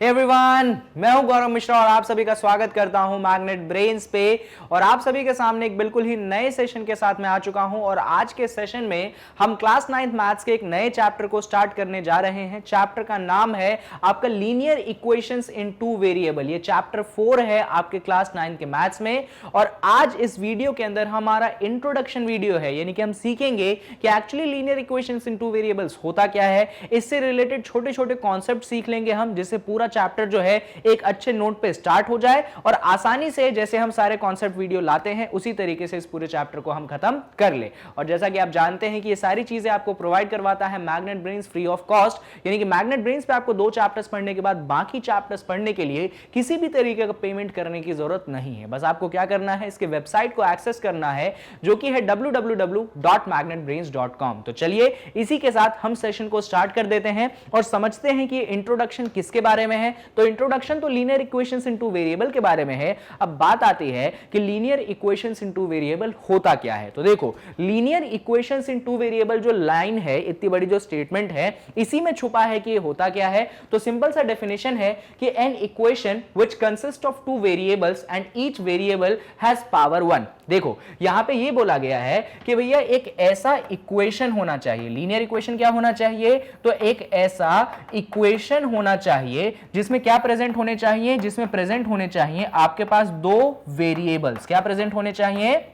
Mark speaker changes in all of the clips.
Speaker 1: Everyone, मैं हूं गौरव मिश्रा और आप सभी का स्वागत करता हूं मैग्नेट ब्रेन्स पे। और आप सभी के सामने एक बिल्कुल ही नए सेशन के साथ मैं आ चुका हूं और आज के सेशन में हम क्लास 9th मैथ्स के एक नए चैप्टर को स्टार्ट करने जा रहे हैं। चैप्टर का नाम है आपका linear equations in two variable. ये चैप्टर 4 है आपके क्लास 9 के मैथ्स में। और आज इस वीडियो के अंदर हमारा इंट्रोडक्शन वीडियो है, यानी कि हम सीखेंगे कि actually linear equations in two variables होता क्या है। इससे रिलेटेड छोटे छोटे कॉन्सेप्ट सीख लेंगे हम, जिससे पूरा चैप्टर जो है एक अच्छे नोट पे स्टार्ट हो जाए और आसानी से जैसे हम सारे कॉन्सेप्ट वीडियो लाते हैं उसी तरीके से इस पूरे चैप्टर को हम खत्म कर ले। और जैसा कि आप जानते हैं कि ये सारी चीजें आपको प्रोवाइड करवाता है magnet brains free of cost, यानी कि मैग्नेट ब्रेन्स पे आपको 2 चैप्टर्स पढ़ने के बाद बाकी चैप्टर्स पढ़ने के लिए किसी भी तरीके का पेमेंट करने की जरूरत नहीं है। बस आपको क्या करना है, इसके वेबसाइट को एक्सेस करना है जो कि है www.magnetbrains.com। तो चलिए इसी के साथ हम सेशन को स्टार्ट कर देते हैं और समझते हैं कि इंट्रोडक्शन किसके बारे में है। तो इंट्रोडक्शन तो लीनियर इक्वेशंस इनटू वेरिएबल के बारे में है। अब बात आती है कि लीनियर इक्वेशंस इनटू वेरिएबल होता क्या है। तो देखो, लीनियर इक्वेशंस इनटू वेरिएबल जो लाइन है, इतनी बड़ी जो स्टेटमेंट है, इसी में छुपा है कि ये होता क्या है। तो सिंपल सा डेफिनेशन है कि an equation which consist of 2 variables and each variable has power 1। देखो यहां पे ये बोला गया है कि भैया एक ऐसा इक्वेशन होना चाहिए। लीनियर इक्वेशन क्या होना चाहिए? तो एक ऐसा इक्वेशन होना चाहिए जिसमें क्या प्रेजेंट होने चाहिए, जिसमें प्रेजेंट होने चाहिए आपके पास 2 वेरिएबल्स। क्या प्रेजेंट होने चाहिए?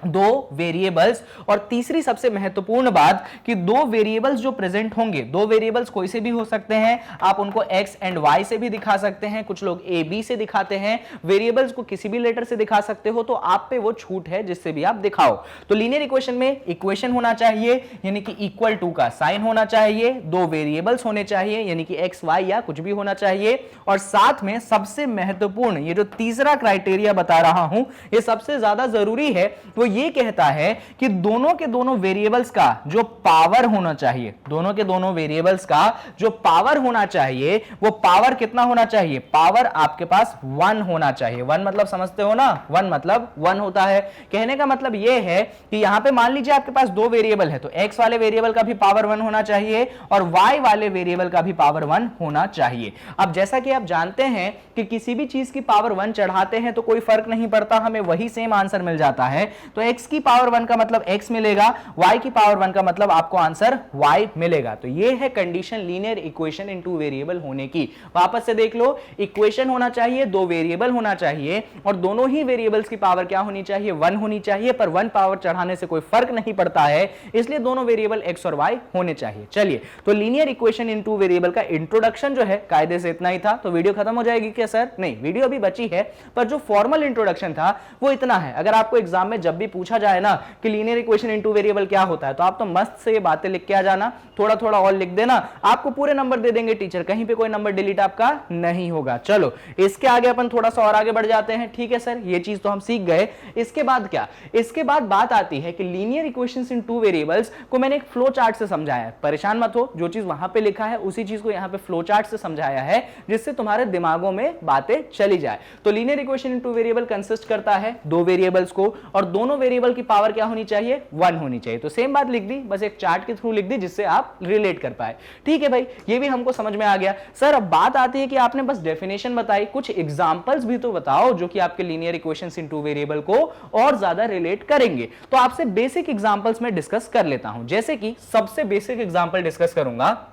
Speaker 1: 2 वेरिएबल्स। और तीसरी सबसे महत्वपूर्ण बात कि 2 वेरिएबल्स जो प्रेजेंट होंगे, 2 वेरिएबल्स कोई से भी हो सकते हैं, आप उनको x एंड y से भी दिखा सकते हैं, कुछ लोग a b से दिखाते हैं, वेरिएबल्स को किसी भी लेटर से दिखा सकते हो, तो आप पे वो छूट है जिससे भी आप दिखाओ। तो लीनियर इक्वेशन में इक्वेशन होना चाहिए यानी कि इक्वल टू का साइन होना चाहिए, 2 वेरिएबल्स होने चाहिए यानी कि x y या कुछ भी होना चाहिए, और साथ में सबसे महत्वपूर्ण ये जो तीसरा क्राइटेरिया बता रहा हूं, ये सबसे ज्यादा जरूरी है। वो ये कहता है कि दोनों के दोनों वेरिएबल्स का जो पावर होना चाहिए, दोनों के दोनों वेरिएबल्स का जो पावर होना चाहिए, वो पावर कितना होना चाहिए? पावर आपके पास 1 होना चाहिए। 1 मतलब समझते हो ना, 1 मतलब 1 होता है। कहने का मतलब ये है कि यहां पे मान लीजिए आपके पास 2 वेरिएबल है, तो x वाले वेरिएबल का भी पावर 1 होना चाहिए और y वाले वेरिएबल का भी पावर 1 होना चाहिए। अब जैसा कि आप जानते हैं कि किसी भी चीज की पावर 1 चढ़ाते हैं तो कोई फर्क नहीं पड़ता, हमें वही सेम आंसर मिल जाता है। तो x की पावर 1 का मतलब x मिलेगा, y की पावर 1 का मतलब आपको आंसर y मिलेगा। तो ये है कंडीशन लीनियर इक्वेशन इन 2 वेरिएबल होने की। वापस से देख लो, इक्वेशन होना चाहिए, 2 वेरिएबल होना चाहिए और दोनों ही वेरिएबल्स की पावर क्या होनी चाहिए? 1 होनी चाहिए, पर 1 पावर चढ़ाने से कोई फर्क नहीं पड़ता है, इसलिए दोनों वेरिएबल x और y होने चाहिए। चलिए, तो लीनियर इक्वेशन इन 2 वेरिएबल का इंट्रोडक्शन जो है कायदे से इतना ही था। तो वीडियो खत्म हो जाएगी क्या सर? नहीं, वीडियो अभी बची है, पर जो फॉर्मल इंट्रोडक्शन था वो इतना है। अगर आपको एग्जाम में जब भी पूछा जाए ना कि लीनियर इक्वेशन इनटू वेरिएबल क्या होता है, तो आप तो मस्त से ये बातें लिख के आ जाना, थोड़ा थोड़ा और लिख देना, आपको पूरे नंबर दे देंगे टीचर, कहीं पे कोई नंबर डिलीट आपका नहीं होगा। चलो इसके आगे अपन थोड़ा सा और आगे बढ़ जाते हैं। ठीक है सर, ये चीज तो हम सीख गए। इसके बाद क्या? इसके बाद बात आती है कि लीनियर इक्वेशंस इन 2 वेरिएबल्स को मैंने एक फ्लो चार्ट से समझाया है। परेशान मत हो, जो चीज वहां पे लिखा है उसी चीज को यहां पे फ्लो चार्ट से समझाया है, जिससे तुम्हारे दिमागों में बातें चली जाए। तो लीनियर इक्वेशन इन 2 वेरिएबल कंसिस्ट करता है 2 वेरिएबल्स को, और दोनों वेरिएबल की पावर क्या होनी चाहिए? 1 होनी चाहिए। तो सेम बात लिख दी, बस एक चार्ट के थ्रू लिख दी जिससे आप रिलेट कर पाए। ठीक है भाई, ये भी हमको समझ में आ गया। सर अब बात आती है कि आपने बस डेफिनेशन बताई, कुछ एग्जांपल्स भी तो बताओ जो कि आपके लीनियर इक्वेशंस इन 2 वेरिएबल को और ज्यादा रिलेट करेंगे। तो आपसे बेसिक एग्जांपल्स में डिस्कस कर लेता हूं। जैसे कि सबसे बेसिक एग्जांपल डिस्कस करूंगा,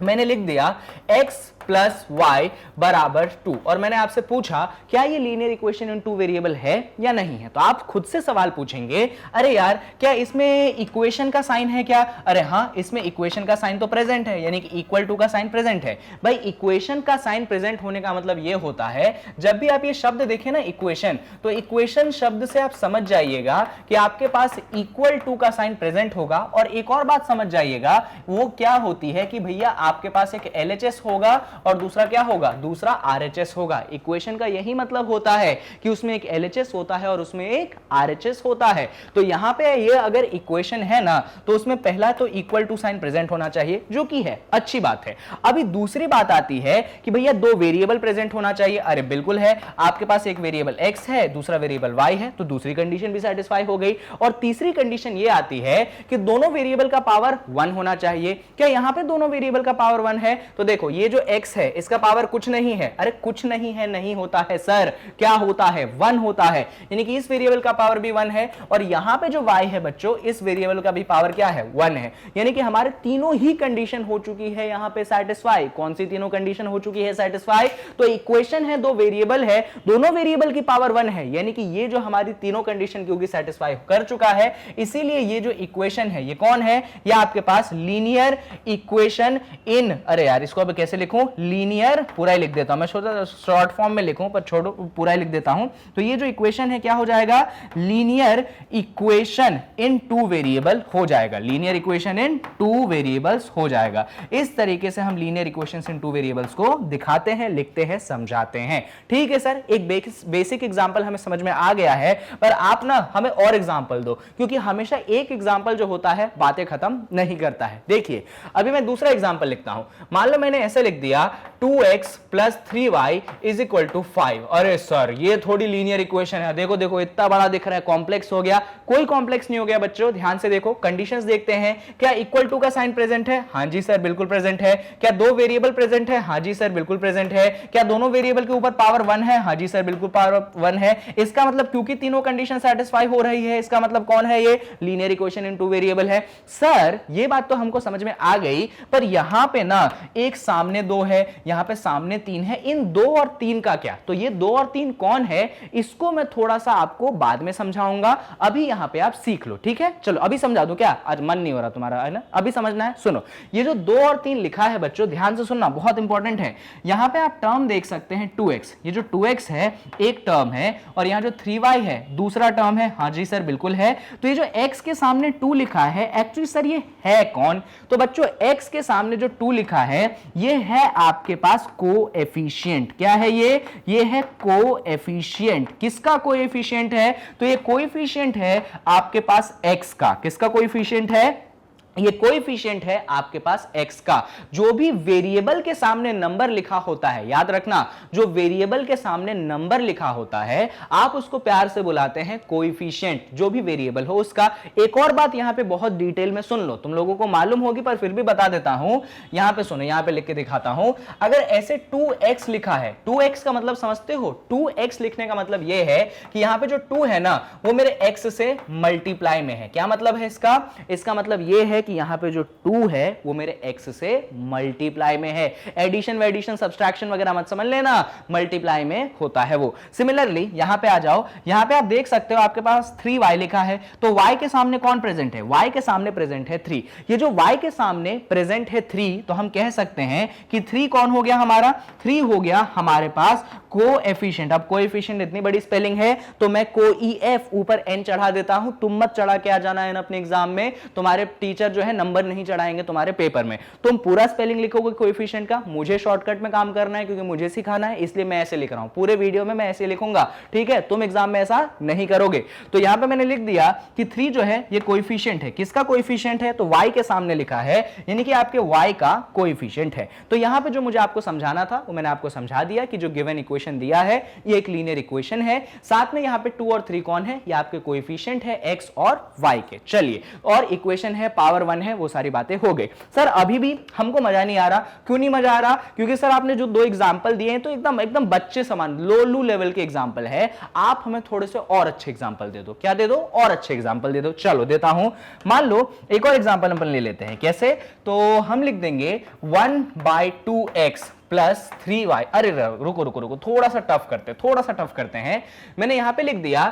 Speaker 1: मैंने लिख दिया x प्लस y बराबर 2 और मैंने आपसे पूछा क्या ये लीनियर इक्वेशन इन 2 वेरिएबल है या नहीं है। तो आप खुद से सवाल पूछेंगे, अरे यार क्या इसमें इक्वेशन का साइन है क्या? अरे हाँ, इसमें इक्वेशन का साइन तो प्रेजेंट है, यानी कि इक्वल टू का साइन प्रेजेंट है। भाई इक्वेशन का साइन प्रेजेंट होने का मतलब ये होता है, जब भी आप ये शब्द देखें ना इक्वेशन, तो इक्वेशन शब्द से आप समझ जाइएगा कि आपके पास इक्वल टू का साइन प्रेजेंट होगा। और एक और बात समझ जाइएगा, वो क्या होती है कि भैया आपके पास एक LHS होगा और दूसरा क्या होगा? दूसरा RHS होगा। इक्वेशन का यही मतलब होता है कि उसमें एक LHS होता है और उसमें एक RHS होता है। तो यहां पे ये अगर इक्वेशन है ना, तो उसमें पहला तो इक्वल टू साइन प्रेजेंट होना चाहिए, जो कि है, अच्छी बात है। अभी दूसरी बात आती है कि भैया 2 वेरिएबल प्रेजेंट होना चाहिए। अरे बिल्कुल है, आपके पास एक वेरिएबल x है, दूसरा वेरिएबल y है, तो दूसरी कंडीशन भी सेटिस्फाई हो गई। और तीसरी कंडीशन ये आती है कि दोनों वेरिएबल का पावर 1 होना चाहिए। क्या यहां पे दोनों वेरिएबल का पावर 1 है तो देखो ये जो x है इसका पावर कुछ नहीं है, अरे कुछ नहीं है नहीं होता है सर, क्या होता है 1 होता है, यानी कि इस वेरिएबल का पावर भी 1 है और यहां पे जो y है बच्चों इस वेरिएबल का भी पावर क्या है 1 है, यानी कि हमारे तीनों ही कंडीशन हो चुकी है यहां पे सेटिस्फाई। कौन सी तीनों कंडीशन हो चुकी है सेटिस्फाई? तो इक्वेशन है, दो वेरिएबल है, दोनों वेरिएबल की पावर 1 है, यानी कि ये जो हमारी तीनों कंडीशन क्योंकि सेटिस्फाई कर चुका है इसीलिए ये जो इक्वेशन है ये कौन है, ये आपके पास लीनियर इक्वेशन इन, अरे यार इसको अब कैसे लिखूं, लीनियर पूरा ही लिख देता हूं, मैं सोचा शॉर्ट फॉर्म में लिखूं पर छोड़ो पूरा ही लिख देता हूं। तो ये जो इक्वेशन है क्या हो जाएगा, linear equation in two variable हो जाएगा, linear equation in two variables हो जाएगा। इस तरीके से हम linear equations in two variables को दिखाते हैं, लिखते हैं, समझाते हैं। ठीक है सर, एक बेसिक एग्जांपल हमें समझ में आ गया है, पर आप ना हमें और एग्जांपल दो, क्योंकि हमेशा एक एग्जांपल जो होता है बातें खत्म नहीं करता है। देखिए अभी मैं दूसरा एग्जांपल लिखता हूं, मान लो मैंने ऐसे लिख दिया 2x plus 3y is equal to 5। अरे सर ये थोड़ी लीनियर इक्वेशन है, देखो देखो इतना बड़ा दिख रहा है, कॉम्प्लेक्स हो गया। कोई कॉम्प्लेक्स नहीं हो गया बच्चों, ध्यान से देखो, कंडीशंस देखते हैं। क्या इक्वल टू का साइन प्रेजेंट है? हां जी सर बिल्कुल प्रेजेंट है। क्या दो वेरिएबल प्रेजेंट है? हां जी सर बिल्कुल प्रेजेंट है। क्या दोनों वेरिएबल के ऊपर पावर 1 है? हां जी सर बिल्कुल पावर 1 है। इसका मतलब क्योंकि तीनों कंडीशन सेटिस्फाई हो रही है, इसका मतलब कौन है, ये linear equation in two variable है। सर ये बात तो हमको समझ में आ गई, पर यहां पे ना एक सामने 2 है, यहां पे सामने 3 है, इन 2 और 3 का क्या? तो ये 2 और 3 कौन है इसको मैं थोड़ा सा आपको बाद में समझाऊंगा, अभी यहां पे आप सीख लो। ठीक है चलो अभी समझा दूं क्या, आज मन नहीं हो रहा तुम्हारा है ना, अभी समझना है। सुनो ये जो 2 और 3 लिखा है बच्चों ध्यान से सुनना, बहुत इंपॉर्टेंट है। यहां पे आप टर्म देख सकते हैं 2x, ये जो 2x है एक टर्म है और यहां जो 3y है दूसरा टर्म है। हां जी सर बिल्कुल है। तो ये जो x के सामने 2 लिखा है एक्चुअली सर ये है कौन? तो बच्चों x के सामने जो 2 लिखा है ये है आपके पास कोएफिशिएंट। क्या है ये है कोएफिशिएंट। किसका कोएफिशिएंट है? तो ये कोएफिशिएंट है आपके पास x का। किसका कोएफिशिएंट है? ये कोएफिशिएंट है आपके पास x का। जो भी वेरिएबल के सामने नंबर लिखा होता है, याद रखना, जो वेरिएबल के सामने नंबर लिखा होता है आप उसको प्यार से बुलाते हैं कोएफिशिएंट, जो भी वेरिएबल हो उसका। एक और बात यहां पे बहुत डिटेल में सुन लो, तुम लोगों को मालूम होगी पर फिर भी बता देता हूं। यहां पे सुनो, यहां पे लिख के दिखाता हूं। अगर ऐसे 2x लिखा है, 2x का मतलब समझते हो? 2x लिखने का मतलब यह है कि यहां पे जो 2 है ना वो मेरे x से मल्टीप्लाई में है। क्या मतलब है इसका? इसका मतलब यह है कि यहां पे जो 2 है वो मेरे x से मल्टीप्लाई में है। एडिशन वेडिशन सब्सट्रैक्शन वगैरह मत समझ लेना, मल्टीप्लाई में होता है वो। सिमिलरली यहां पे आ जाओ, यहां पे आप देख सकते हो आपके पास 3y लिखा है, तो y के सामने कौन प्रेजेंट है? y के सामने प्रेजेंट है 3। ये जो y के सामने प्रेजेंट है 3, तो हम कह सकते हैं कि 3 कौन हो गया हमारा? 3 हो गया हमारे पास कोएफिशिएंट। अब कोएफिशिएंट इतनी बड़ी स्पेलिंग है तो मैं कोईएफ ऊपर n चढ़ा देता हूं। तुम मत चढ़ा के आ जाना है अपने एग्जाम में, तुम्हारे टीचर जो है नंबर नहीं चढ़ाएंगे तुम्हारे पेपर में। तुम पूरा स्पेलिंग लिखोगे कोएफिशिएंट का, मुझे शॉर्टकट में काम करना है क्योंकि मुझे सिखाना है, इसलिए मैं ऐसे लिख रहा हूं। पूरे वीडियो में मैं ऐसे लिखूंगा, ठीक है? तुम एग्जाम में ऐसा नहीं करोगे। तो यहां पे मैंने लिख दिया कि 3 जो है ये कोएफिशिएंट है। किसका कोएफिशिएंट है? तो y के सामने लिखा है, यानी कि आपके y का कोएफिशिएंट है। तो यहां पे जो मुझे आपको समझाना था वो मैंने आपको समझा दिया कि जो गिवन इक्वेशन दिया है ये एक लीनियर इक्वेशन है। साथ में यहां पे 2 और 3 कौन है? ये आपके कोएफिशिएंट है x और y के। चलिए, और इक्वेशन है पावर 1 है, वो सारी बातें हो गई। सर अभी भी हमको मजा नहीं आ रहा। क्यों नहीं मजा आ रहा? क्योंकि सर आपने जो 2 एग्जांपल दिए हैं तो एकदम बच्चे समान लोलू लेवल के एग्जांपल है। आप हमें थोड़े से और अच्छे एग्जांपल दे दो। क्या दे दो? और अच्छे एग्जांपल दे दो। चलो देता हूं। मान लो एक और एग्जांपल अपन ले लेते हैं। कैसे? तो हम लिख देंगे 1/2x प्लस 3y। अरे रुको, थोड़ा सा टफ करते हैं। मैंने यहां पे लिख दिया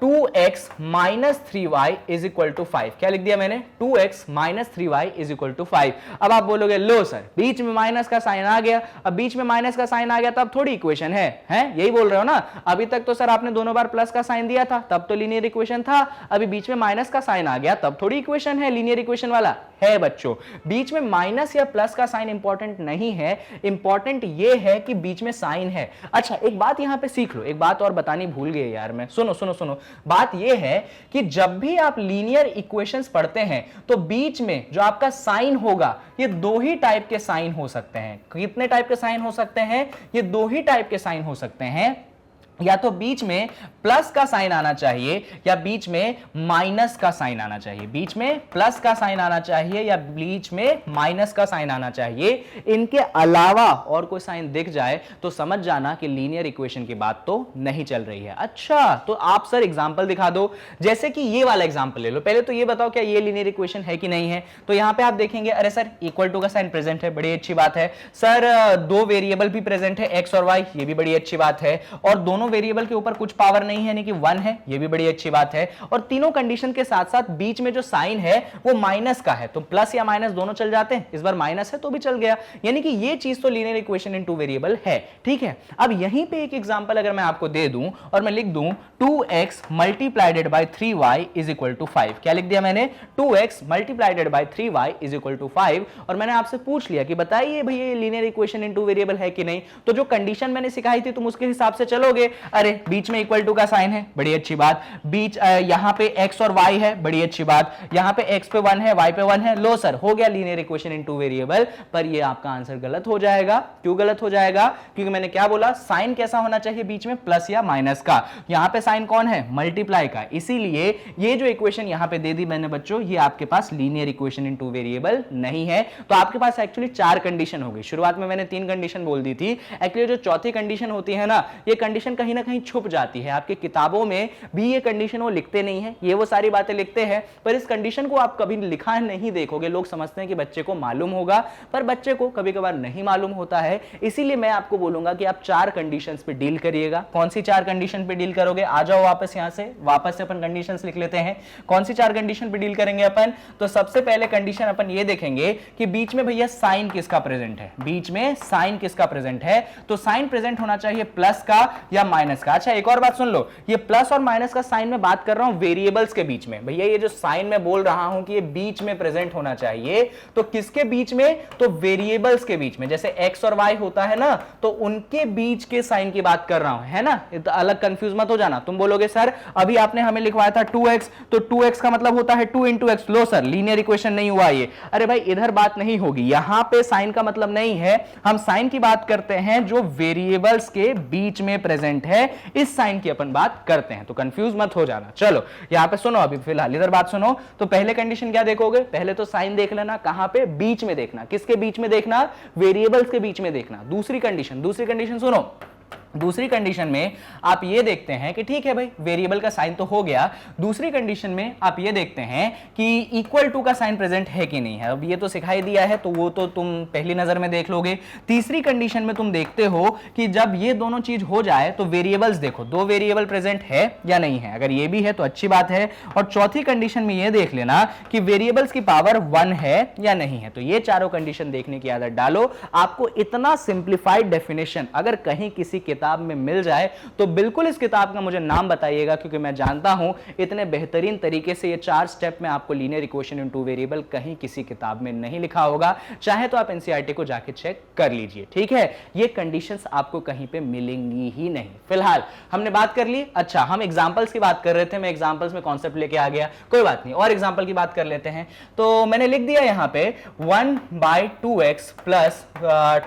Speaker 1: 2x minus 3y is equal to 5। क्या लिख दिया मैंने? 2x minus 3y is equal to 5। अब आप बोलोगे लो सर बीच में माइनस का साइन आ गया। अब बीच में माइनस का साइन आ गया तब थोड़ी इक्वेशन है? यही बोल रहे हो ना? अभी तक तो सर आपने दोनों बार प्लस का साइन दिया था, तब तो लीनियर इक्वेशन था। अभी बीच में माइनस का साइन आ गया तब थोड़ी इक्वेशन है, लीनियर इक्वेशन वाला है बच्चों। बीच में माइनस या प्लस का साइन इंपॉर्टेंट नहीं है, इंपॉर्टेंट ये है कि बीच में साइन है। अच्छा एक बात यहां पे सीख लो, एक बात और बतानी भूल गए यार मैं। सुनो बात ये है कि जब भी आप लीनियर इक्वेशंस पढ़ते हैं तो बीच में जो आपका साइन होगा ये 2 ही टाइप के साइन हो सकते हैं। कितने टाइप के साइन हो सकते हैं? ये 2 ही टाइप के साइन हो सकते हैं। या तो बीच में प्लस का साइन आना चाहिए या बीच में माइनस का साइन आना चाहिए, बीच में प्लस का साइन आना चाहिए या बीच में माइनस का साइन आना चाहिए। इनके अलावा और कोई साइन दिख जाए तो समझ जाना कि लीनियर इक्वेशन की बात तो नहीं चल रही है। अच्छा, तो आप सर एग्जांपल दिखा दो, जैसे कि ये वाला एग्जांपल ले लो। पहले तो ये बताओ क्या ये लीनियर इक्वेशन है कि नहीं है। तो यहां पे आप देखेंगे, अरे सर इक्वल टू का साइन प्रेजेंट है, बड़ी अच्छी बात है। सर दो वेरिएबल भी प्रेजेंट है, एक्स और वाई, ये भी बड़ी अच्छी बात है। और दोनों वेरिएबल के ऊपर कुछ पावर नहीं है, यानी कि 1 है, ये भी बड़ी अच्छी बात है। और तीनों कंडीशन के साथ साथ बीच में जो साइन है वो माइनस का है, तो प्लस या माइनस दोनों चल जाते हैं। इस बार माइनस है तो भी चल गया, यानी कि ये चीज तो linear equation in two variable है। ठीक है, अब यहीं पे एक एग्जांपल अगर मैं आपको दे दूं और मैं लिख दूं 2x multiplied by 3y is equal to 5। क्या लिख दिया मैंने? 2x multiplied by 3y is equal to 5। और मैंने आपसे पूछ लिया कि बताइए भैया ये linear equation in two variable है कि नहीं। तो जो कंडीशन मैंने सिखाई थी तुम उसके हिसाब से चलोगे। अरे बीच में इक्वल टू का साइन है, बड़ी अच्छी बात। बीच यहां पे x और y है, बड़ी अच्छी बात। यहां पे x पे 1 है, y पे 1 है। लो सर, हो गया linear equation in two variable. पर ये आपका आंसर गलत हो जाएगा। क्यों गलत हो जाएगा? क्योंकि मैंने क्या बोला, साइन कैसा होना चाहिए बीच में, प्लस या माइनस का। यहां पे साइन कौन है? मल्टीप्लाई का। इसीलिए ये जो इक्वेशन यहां पे दे दी मैंने बच्चों, ये आपके पास linear equation in two variable नहीं है। तो आपके पास एक्चुअली 4 कंडीशन होगी। शुरुआत में मैंने 3 कंडीशन बोल दी थी। एक्चुअली जो चौथी कंडीशन होती है ना, ये कंडीशन कहीं ना कहीं छुप जाती है। आपके किताबों में भी ये कंडीशन वो लिखते नहीं है, ये वो सारी बातें लिखते हैं, पर इस कंडीशन को आप कभी लिखा नहीं देखोगे। लोग समझते हैं कि बच्चे को मालूम होगा, पर बच्चे को कभी कभार नहीं मालूम होता है। इसीलिए मैं आपको बोलूंगा कि आप 4 कंडीशंस पे डील करिएगा। कौन सी 4 कंडीशन पे डील करोगे? आ जाओ वापस यहां से, वापस से अपन कंडीशंस लिख लेते हैं। कौन सी 4 कंडीशन पे डील करेंगे अपन? तो सबसे पहले कंडीशन अपन ये देखेंगे कि बीच में भैया साइन किसका प्रेजेंट है। बीच में साइन किसका प्रेजेंट है? तो साइन प्रेजेंट होना चाहिए प्लस का या माइनस का। अच्छा, एक और बात सुन लो, ये प्लस और माइनस का साइन में बात कर रहा हूं वेरिएबल्स के बीच में। भैया ये जो साइन में बोल रहा हूं कि ये बीच में प्रेजेंट होना चाहिए, तो किसके बीच में? तो वेरिएबल्स के बीच में। जैसे x और y होता है ना, तो उनके बीच के साइन की बात कर रहा हूं, है ना। तो अलग कंफ्यूज मत हो जाना। तुम बोलोगे सर अभी आपने हमें लिखवाया था 2x, तो 2x का मतलब होता है 2 into x। लो सर, लीनियर इक्वेशन नहीं हुआ ये। अरे भाई इधर बात नहीं होगी, यहां पे साइन का मतलब नहीं है। हम साइन की बात करते हैं जो वेरिएबल्स के बीच में प्रेजेंट है, इस साइन की अपन बात करते हैं। तो कंफ्यूज मत हो जाना। चलो यहां पे सुनो, अभी फिलहाल इधर बात सुनो। तो पहले कंडीशन क्या देखोगे? पहले तो साइन देख लेना, कहां पे? बीच में देखना। किसके बीच में देखना? वेरिएबल्स के बीच में देखना। दूसरी कंडीशन सुनो। दूसरी कंडीशन में आप ये देखते हैं कि ठीक है भाई वेरिएबल का साइन तो हो गया। दूसरी कंडीशन में आप ये देखते हैं कि इक्वल टू का साइन प्रेजेंट है कि नहीं है। अब ये तो सिखाई दिया है तो वो तो तुम पहली नजर में देख लोगे। तीसरी कंडीशन में तुम देखते हो कि जब ये दोनों चीज हो जाए तो वेरिएबल्स देखो, 2 वेरिएबल प्रेजेंट है या नहीं है। अगर ये भी है तो अच्छी बात है। और चौथी कंडीशन में ये देख लेना कि वेरिएबल्स की पावर 1 है या नहीं है। तो ये चारों कंडीशन देखने की आदत डालो। आपको इतना सिंप्लीफाइड डेफिनेशन अगर कहीं किसी किताब में मिल जाए तो बिल्कुल इस किताब का मुझे नाम बताइएगा, क्योंकि मैं जानता हूं इतने बेहतरीन तरीके से ये 4 स्टेप में आपको linear equation in two variable कहीं किसी किताब में नहीं लिखा होगा। चाहे तो आप एनसीईआरटी को जाके चेक कर लीजिए। ठीक है, ये कंडीशंस आपको कहीं पे मिलेंगी ही नहीं। फिलहाल हमने बात कर ली। अच्छा, हम एग्जांपल्स की बात कर रहे थे, मैं एग्जांपल्स में कॉन्सेप्ट लेके आ गया, कोई बात नहीं, और एग्जांपल की बात कर लेते हैं। तो मैंने लिख दिया यहां पे 1/2x plus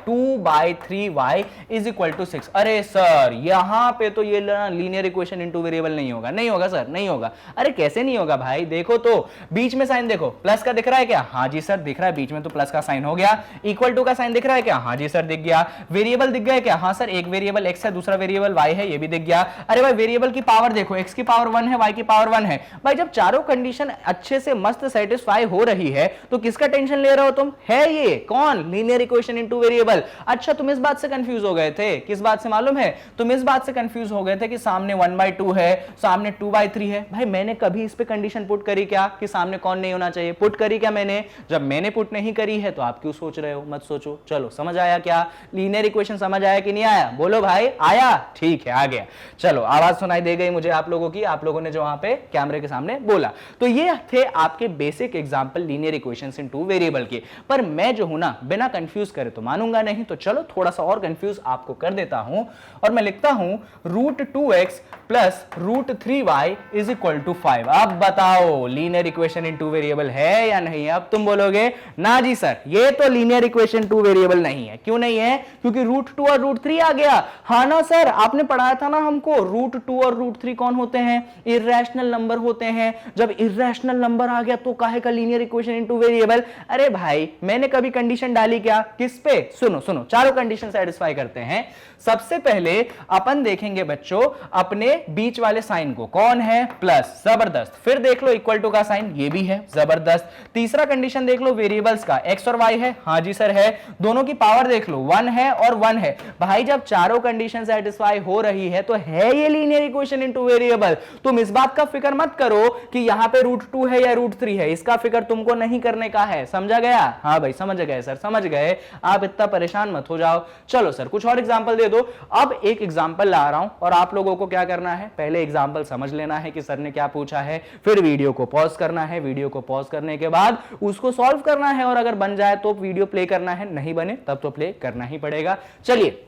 Speaker 1: 2/3y is equal to 6। अरे सर यहां पे तो ये लीनियर इक्वेशन इनटू वेरिएबल नहीं होगा। नहीं होगा सर, नहीं होगा। अरे कैसे नहीं होगा भाई? देखो तो बीच में साइन देखो, प्लस का दिख रहा है क्या? हाँ जी सर दिख रहा है, बीच में तो प्लस का साइन हो गया। इक्वल टू का साइन दिख रहा है क्या? हाँ जी सर दिख गया। वेरिएबल दिख गया क्या? हाँ सर, एक वेरिएबल x है, दूसरा वेरिएबल y है, ये भी दिख गया। अरे भाई वेरिएबल की पावर देखो, x की पावर 1 है, y की पावर 1 है। भाई जब चारों कंडीशन अच्छे से मस्त सेटिस्फाई हो रही है तो किसका टेंशन ले रहे हो तुम? है ये कौन? Linear equation into variable. अच्छा, तुम इस बात से कंफ्यूज हो गए थे। किस बात से मालूम है? तुम इस बात से कंफ्यूज हो गए थे कि सामने 1/2 है, सामने 2/3 है। भाई मैंने कभी इस पे कंडीशन पुट करी क्या कि सामने कौन नहीं होना चाहिए? पुट करी क्या मैंने? जब मैंने पुट नहीं करी है तो आप क्यों सोच रहे हो? मत सोचो। चलो समझ आया क्या? लीनियर इक्वेशन समझ आया कि नहीं आया? बोलो भाई, आया? ठीक है, आ गया। चलो आवाज सुनाई दे गई मुझे आप लोगों की, आप लोगों ने जो वहां पे कैमरे के सामने बोला। तो ये थे आपके basic example linear equations into variable के। पर मैं जो हूं ना बिना कंफ्यूज करे तो मानूंगा नहीं, तो चलो थोड़ा सा और कंफ्यूज आपको कर देता हूं। और मैं लिखता हूं √2x plus √3y is equal to 5। अब बताओ linear equation in two variable है या नहीं? अब तुम बोलोगे ना जी सर ये तो लीनियर इक्वेशन टू वेरिएबल नहीं है। क्यों नहीं है? क्योंकि √2 और √3 आ गया। हाँ ना सर, आपने पढ़ाया था ना हमको √2 और √3 कौन होते हैं? इर्रेशनल नंबर होते हैं। जब इर्रेशनल नंबर आ गया तो काहे का linear equation in two variable? अरे भाई मैंने कभी कंडीशन डाली क्या? किस पे? सुनो सुनो, चारों कंडीशन सेटिस्फाई करते हैं। सबसे पहले अपन देखेंगे बच्चों अपने बीच वाले साइन को, कौन है? प्लस, जबरदस्त। फिर देख लो इक्वल टू का साइन, ये भी है, जबरदस्त। तीसरा कंडीशन देख लो वेरिएबल्स का, एक्स और वाई है, हाँ जी सर है। दोनों की पावर देख लो, 1 है और 1 है। भाई जब चारों कंडीशन सेटिस्फाई हो रही है तो है ये लीनियर इक्वेशन इनटू वेरिएबल। तुम इस बात का फिक्र मत करो कि यहां पे √2 है या √3 है, इसका फिक्र तुमको नहीं करने का है। समझा गया? हाँ भाई समझ गए सर, समझ गए। आप इतना परेशान मत हो जाओ। चलो सर कुछ और एग्जांपल दे दो। अब एक एग्जांपल ला रहा हूं और आप लोगों को क्या करना है, पहले एग्जांपल समझ लेना है कि सर ने क्या पूछा है, फिर वीडियो को पॉज करना है। वीडियो को पॉज करने के बाद उसको सॉल्व करना है और अगर बन जाए तो वीडियो प्ले करना है, नहीं बने तब तो प्ले करना ही पड़ेगा। चलिए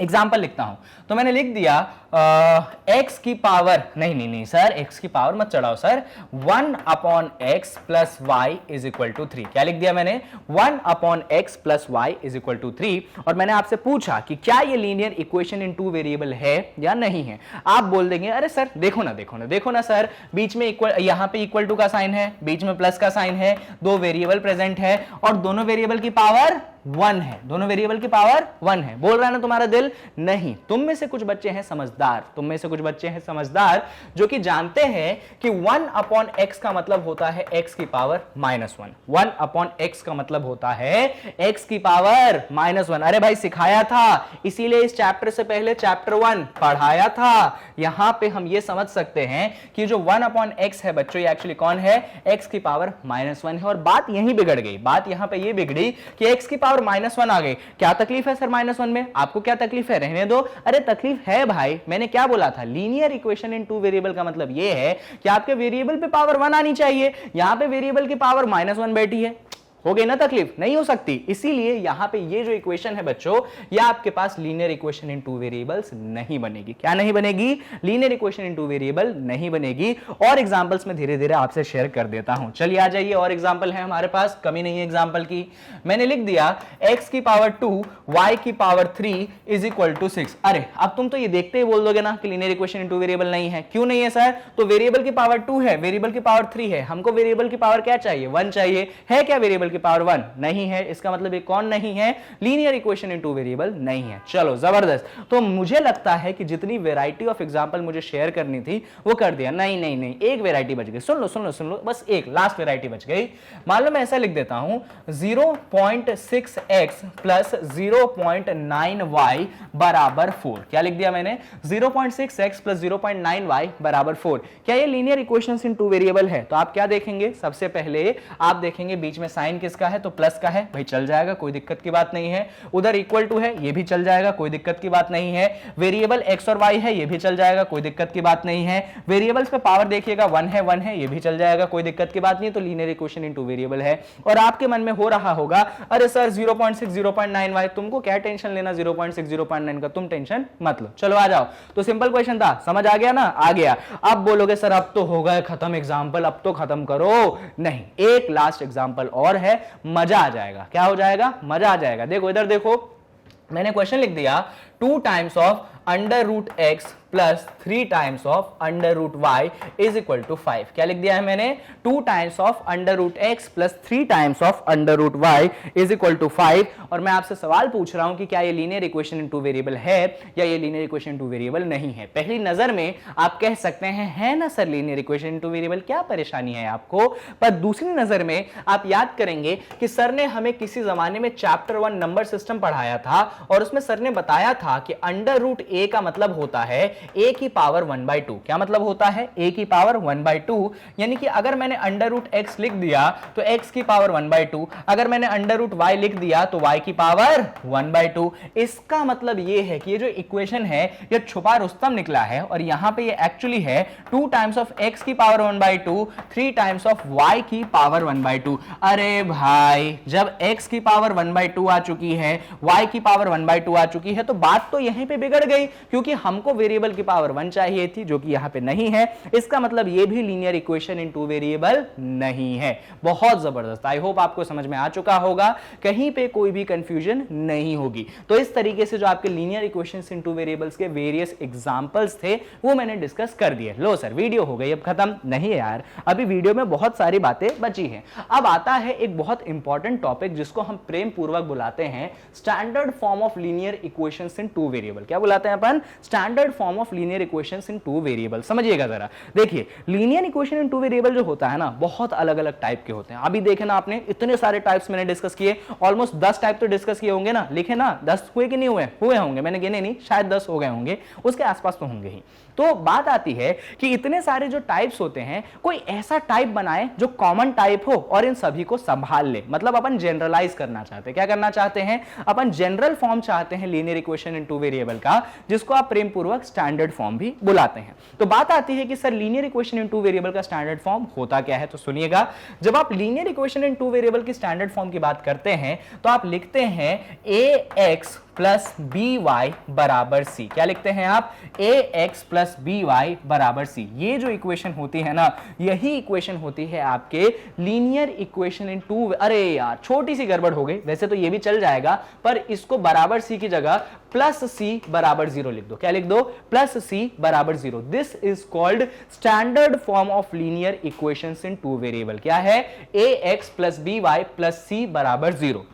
Speaker 1: एग्जाम्पल लिखता हूं। तो मैंने लिख दिया x की पावर, नहीं सर x की पावर मत चढ़ाओ sir, 1/x plus y is equal to 3। क्या लिख दिया मैंने? 1/x plus y is equal to 3। और मैंने आपसे पूछा कि क्या ये linear equation in two variable है या नहीं है। आप बोल देंगे अरे सर देखो ना सर, बीच में इक्वल, यहां पे इक्वल टू का साइन है, बीच में प्लस का साइन है, दो वेरिएबल प्रेजेंट है और दोनों वेरिएबल की पावर 1 है, दोनों वेरिएबल की पावर 1 है। बोल रहा है ना तुम्हारा दिल? नहीं, तुम में से कुछ बच्चे हैं समझदार, जो कि जानते हैं कि 1/x का मतलब होता है x की पावर -1। 1/x का मतलब होता है x की पावर -1। अरे भाई सिखाया था, इसीलिए इस चैप्टर से पहले चैप्टर 1 पढ़ाया था। यहां पे हम ये समझ सकते हैं कि जो 1/x है बच्चों, ये एक्चुअली कौन है? x की पावर -1 है। और बात यहीं बिगड़ गई, बात यहां पे ये बिगड़ी कि x की पावर -1 आ गई। क्या तकलीफ है सर -1 में? आपको क्या तकलीफ है? रहने दो। अरे तकलीफ है भाई, मैंने क्या बोला था, linear equation in two variable का मतलब यह है कि आपके वेरिएबल पे पावर 1 आनी चाहिए, यहां पे वेरिएबल की पावर -1 बैठी है। हो गई ना तकलीफ? नहीं हो सकती। इसीलिए यहां पे ये जो इक्वेशन है बच्चों, ये आपके पास linear equation in two variables नहीं बनेगी। क्या नहीं बनेगी? Linear equation in two variable नहीं बनेगी। और एग्जांपल्स में धीरे धीरे आपसे शेयर कर देता हूं। चलिए आ जाइए, और एग्जांपल है हमारे पास, कमी नहीं है एग्जांपल की। मैंने लिख दिया x की पावर 2 y की पावर 3 इज इक्वल टू 6। अरे अब तुम तो ये देखते ही बोल दोगे ना कि linear equation in two variable नहीं है। क्यों नहीं है सर? तो वेरिएबल की पावर 2 है, वेरिएबल की पावर 3 है, हमको वेरिएबल की पावर क्या चाहिए? 1 चाहिए। है क्या वेरिएबल की पावर 1? नहीं है। इसका मतलब ये कौन नहीं है? Linear equation in two variable नहीं है। चलो जबरदस्त। तो मुझे लगता है कि जितनी वैरायटी ऑफ एग्जांपल मुझे शेयर करनी थी वो कर दिया। नहीं, एक वैरायटी बच गई। सुन लो, बस एक लास्ट वैरायटी बच गई। मान लो मैं ऐसा लिख देता हूं 0.6x प्लस 0.9y बराबर 4। क्या लिख दिया मैंने? 0.6x प्लस 0.9y बराबर 4। क्या ये linear equations in two variable है? तो आप क्या देखेंगे? सबसे पहले आप देखेंगे बीच में साइन किसका है, तो प्लस का है। भाई चल जाएगा, कोई दिक्कत की बात नहीं है। उधर इक्वल टू है, ये भी चल जाएगा, कोई दिक्कत की बात नहीं है। वेरिएबल x और y है, ये भी चल जाएगा, कोई दिक्कत की बात नहीं है। वेरिएबल्स पे पावर देखिएगा 1 है, ये भी चल जाएगा, कोई दिक्कत की बात नहीं। तो linear equation in two variable है। और आपके मन में हो रहा होगा अरे सर 0.6 0.9y, तुमको क्या टेंशन लेना 0.6 0.9 का, तुम टेंशन मत लो। चलो आ जाओ। तो सिंपल क्वेश्चन था, समझ आ गया ना? आ गया। अब बोलोगे सर अब तो हो गए खत्म एग्जांपल, अब तो खत्म करो। नहीं, एक लास्ट एग्जांपल और है, मजा आ जाएगा। क्या हो जाएगा? मजा आ जाएगा। देखो इधर देखो, मैंने क्वेश्चन लिख दिया 2 times of √x plus 3 times of √y is equal to 5। क्या लिख दिया है मैंने? 2 times of √x plus 3 times of √y is equal to 5। और मैं आपसे सवाल पूछ रहा हूं कि क्या ये linear equation in two variable है या ये linear equation in two variable नहीं है। पहली नजर में आप कह सकते हैं है ना sir linear equation in two variable, क्या परेशानी है आपको? पर दूसरी नजर में आप याद करेंगे कि सर ने हमें किसी जमाने में चैप्टर 1 नंबर सिस्टम पढ़ाया था और उसमें सर ने बताया था कि √a का मतलब होता है a की पावर 1/2। क्या मतलब होता है a की पावर 1/2, यानी कि अगर मैंने अंडर रूट x लिख दिया तो x की पावर 1/2, अगर मैंने अंडर रूट y लिख दिया तो y की पावर 1/2। इसका मतलब ये है कि ये जो इक्वेशन है ये छुपा रुस्तम निकला है, और यहां पे ये एक्चुअली है 2 टाइम्स ऑफ x की पावर 1/2 3 टाइम्स ऑफ y की पावर 1/2। अरे भाई, जब x की पावर 1/2 आ चुकी है, y की पावर 1/2 आ चुकी है, तो बात तो यहीं पे बिगड़ गई, क्योंकि हमको वेरिएबल की पावर 1 चाहिए थी जो कि यहां पे नहीं है। इसका मतलब ये भी linear equation in two variable नहीं है। बहुत जबरदस्त, आई होप आपको समझ में आ चुका होगा, कहीं पे कोई भी कंफ्यूजन नहीं होगी। तो इस तरीके से जो आपके linear equations in two variables के वेरियस एग्जांपल्स थे वो मैंने डिस्कस कर दिए। लो सर, वीडियो हो गई अब खत्म? नहीं यार, अभी वीडियो में बहुत सारी बातें बची हैं। अब आता है एक बहुत इंपॉर्टेंट टॉपिक जिसको हम प्रेम पूर्वक बुलाते हैं standard form of linear equations in two variable. क्या बुलाते हैं अपन? Standard form of linear equations in two variable. समझिएगा जरा, देखिए linear equation in two variable जो होता है ना, बहुत अलग अलग टाइप के होते हैं। अभी देखे ना आपने, इतने सारे टाइप्स मैंने डिस्कस किए, ऑलमोस्ट 10 टाइप तो डिस्कस किए होंगे ना, लिखे ना 10 हुए कि नहीं हुए? हुए होंगे, मैंने गिने नहीं, शायद 10 हो गए होंगे, उसके आसपास तो होंगे ही। तो बात आती है कि इतने सारे जो टाइप्स होते हैं, कोई ऐसा टाइप बनाए जो कॉमन टाइप हो और इन सभी को संभाल ले। मतलब अपन जनरलाइज करना चाहते हैं। क्या करना चाहते हैं? अपन जनरल फॉर्म चाहते हैं linear equation in two variable का, जिसको आप प्रेम पूर्वक स्टैंडर्ड फॉर्म भी बुलाते हैं। तो बात आती है कि sir linear equation in two variable का स्टैंडर्ड फॉर्म होता क्या है? तो सुनिएगा, जब आप linear equation in two variable की स्टैंडर्ड फॉर्म की बात करते हैं तो आप लिखते हैं ax प्लस बी वाई बराबर सी। क्या लिखते हैं आप? ax प्लस बी वाई बराबर सी। ये जो इक्वेशन होती है ना, यही इक्वेशन होती है आपके लीनियर इक्वेशन इन टू। अरे यार, छोटी सी गड़बड़ हो गई, वैसे तो ये भी चल जाएगा, पर इसको बराबर सी की जगह प्लस सी बराबर 0 लिख दो। क्या लिख दो? प्लस सी बराबर 0। This is called standard form of linear equations in two variable. क्या है? ax plus B Y plus C बराबर 0।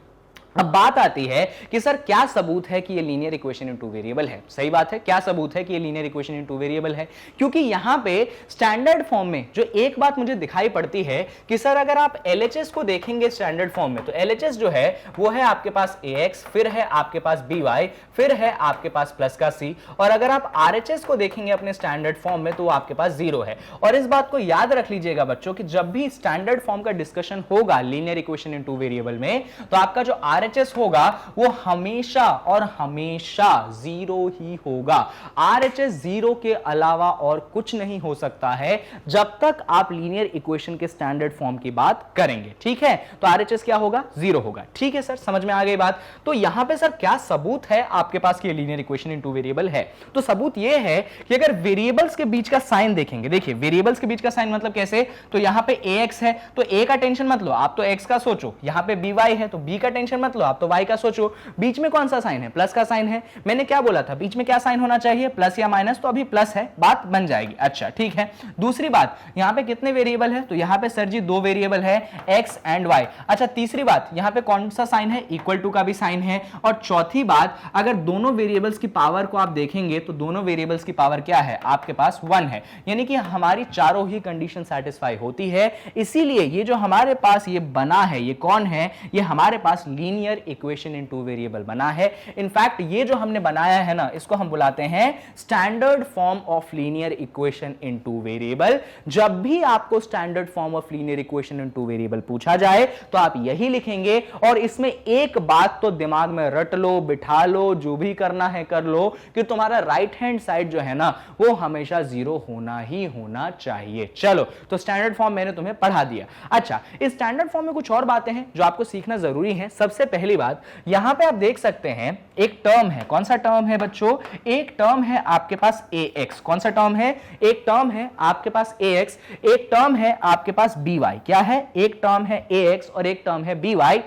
Speaker 1: अब बात आती है कि सर क्या सबूत है कि ये linear equation in two variable है? सही बात है, क्या सबूत है कि ये linear equation in two variable है? क्योंकि यहां पे स्टैंडर्ड फॉर्म में जो एक बात मुझे दिखाई पड़ती है कि सर अगर आप LHS को देखेंगे स्टैंडर्ड फॉर्म में, तो LHS जो है वो है आपके पास ax, फिर है आपके पास by, फिर है आपके पास प्लस का c, और अगर आप RHS को देखेंगे अपने स्टैंडर्ड फॉर्म में तो वो आपके पास 0 है। और इस बात को याद रख लीजिएगा बच्चों कि जब भी स्टैंडर्ड फॉर्म का डिस्कशन होगा linear equation in two variable में, तो आपका जो RHS होगा वो हमेशा और हमेशा 0 ही होगा। RHS 0 के अलावा और कुछ नहीं हो सकता है जब तक आप लीनियर इक्वेशन के स्टैंडर्ड फॉर्म की बात करेंगे। ठीक है, तो RHS क्या होगा? 0 होगा। ठीक है सर, समझ में आ गई बात? तो यहां पे सर क्या सबूत है आपके पास कि linear equation in two variable है? तो सबूत ये है कि अगर वेरिएबल्स के बीच का साइन देखेंगे, देखिए वेरिएबल्स के बीच का साइन मतलब कैसे, तो यहां पे ax है तो a का टेंशन मत लो, आप तो x का सोचो। यहां पे by है तो b का टेंशन मत लो, आप तो y का सोचो। बीच में कौन सा साइन है? प्लस का साइन है। मैंने क्या बोला था, बीच में क्या साइन होना चाहिए? प्लस या माइनस, तो अभी प्लस है, बात बन जाएगी। अच्छा ठीक है। दूसरी बात, यहां पे कितने वेरिएबल है? तो यहां पे सर जी 2 वेरिएबल है, x एंड y। अच्छा तीसरी बात, यहां पे कौन सा साइन है? इक्वल टू का भी साइन है। और चौथी बात, अगर दोनों वेरिएबल्स की पावर को आप देखेंगे तो दोनों वेरिएबल्स की पावर क्या है? आपके पास 1 है, यानी कि हमारी चारों ही कंडीशन सेटिस्फाई होती है। इसीलिए ये जो हमारे पास ये बना है, ये कौन है? ये हमारे पास linear equation in two variable बना है। इनफैक्ट ये जो हमने बनाया है ना, इसको हम बुलाते हैं standard form of linear equation in two variable. जब भी आपको standard form of linear equation in two variable पूछा जाए तो आप यही लिखेंगे, और इसमें एक बात तो दिमाग में रट लो, बिठा लो, जो भी करना है कर लो, कि तुम्हारा राइट हैंड साइड जो है ना वो हमेशा 0 होना ही होना चाहिए। चलो, तो स्टैंडर्ड फॉर्म मैंने तुम्हें पढ़ा दिया। अच्छा, इस स्टैंडर्ड फॉर्म में कुछ और बातें हैं जो आपको सीखना जरूरी है। सबसे पहली बात, यहां पे आप देख सकते हैं एक टर्म है। कौन सा टर्म है बच्चों? एक टर्म है आपके पास ax। कौन सा टर्म है? एक टर्म है आपके पास ax, एक टर्म है आपके पास by। क्या है? एक टर्म है ax और एक टर्म है by।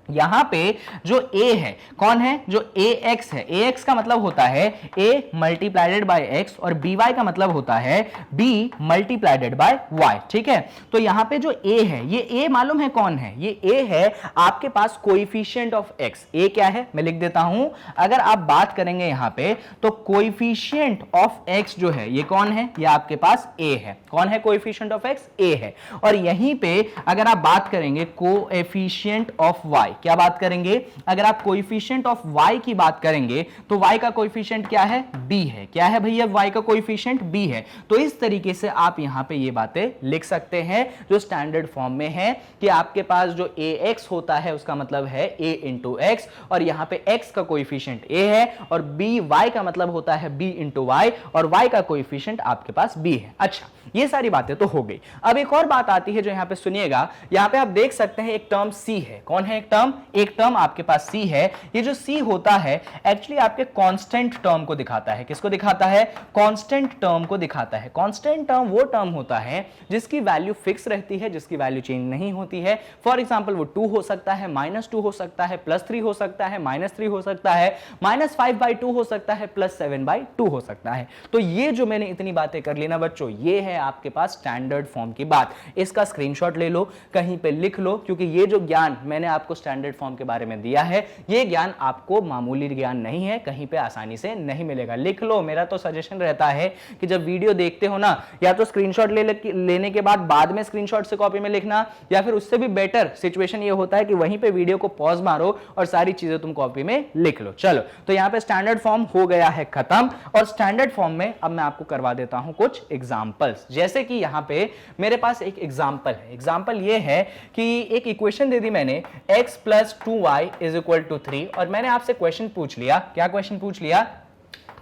Speaker 1: यहां पे जो a है, कौन है? जो ax है। ax का मतलब होता है a मल्टीप्लाइडेड बाय x, और by का मतलब होता है b मल्टीप्लाइडेड बाय y। ठीक है, तो यहां पे जो a है, ये a मालूम है कौन है? ये a है आपके पास कोएफिशिएंट ऑफ x। a क्या है? मैं लिख देता हूं। अगर आप बात करेंगे यहां पे, तो कोएफिशिएंट ऑफ x जो है ये कौन है? ये आपके पास a है। कौन है कोएफिशिएंट ऑफ x? a है। और यहीं पे अगर आप बात करेंगे कोएफिशिएंट ऑफ y, क्या बात करेंगे, अगर आप कोएफिशिएंट ऑफ y की बात करेंगे तो y का कोएफिशिएंट क्या है, b है। क्या है भैया, y का कोएफिशिएंट b है। तो इस तरीके से आप यहां पे ये बातें लिख सकते हैं जो स्टैंडर्ड फॉर्म में है कि आपके पास जो ax होता है उसका मतलब है a इंटू एक्स, और यहां पे x का कोएफिशिएंट a है, और by का मतलब होता है b इंटू y, और y का कोएफिशिएंट आपके पास b है। अच्छा, ये सारी बातें तो हो गई। अब एक और बात आती है जो यहां पे सुनिएगा, यहां पे आप देख सकते हैं एक टर्म c है। कौन है एक टर्म आपके पास c है। ये जो c होता है एक्चुअली आपके कांस्टेंट टर्म को दिखाता है। किसको दिखाता है, कांस्टेंट टर्म को दिखाता है। कांस्टेंट टर्म वो टर्म होता है जिसकी वैल्यू फिक्स रहती है, जिसकी वैल्यू चेंज नहीं होती है। फॉर एग्जांपल वो 2 हो सकता है, -2 हो सकता है, +3 हो सकता है, -3 हो सकता है, -5/2 हो सकता है, +7/2 हो सकता है। तो ये जो मैंने इतनी बातें कर ली ना बच्चों, ये है आपके पास स्टैंडर्ड फॉर्म की बात। इसका स्क्रीनशॉट ले लो, कहीं पे लिख लो, क्योंकि ये जो ज्ञान मैंने आपको स्टैंडर्ड फॉर्म के बारे में दिया है, ये ज्ञान आपको मामूली ज्ञान नहीं है, कहीं पे आसानी से नहीं मिलेगा। लिख लो। मेरा तो सजेशन रहता है कि जब वीडियो देखते हो ना, या तो स्क्रीनशॉट लेने के बाद में स्क्रीनशॉट से कॉपी में लिखना, या फिर उससे भी बेटर सिचुएशन ये होता है कि वहीं पे वीडियो को पॉज मारो और सारी चीजें तुम कॉपी में लिख लो। चलो, तो यहां पे स्टैंडर्ड फॉर्म हो गया है खत्म, और स्टैंडर्ड फॉर्म में अब मैं आपको करवा देता हूं कुछ एग्जांपल्स। जैसे कि यहां पे मेरे पास एक एग्जांपल है। एग्जांपल ये है कि एक इक्वेशन दे दी मैंने, x + 2y = 3, और मैंने आपसे क्वेश्चन पूछ लिया। क्या क्वेश्चन पूछ लिया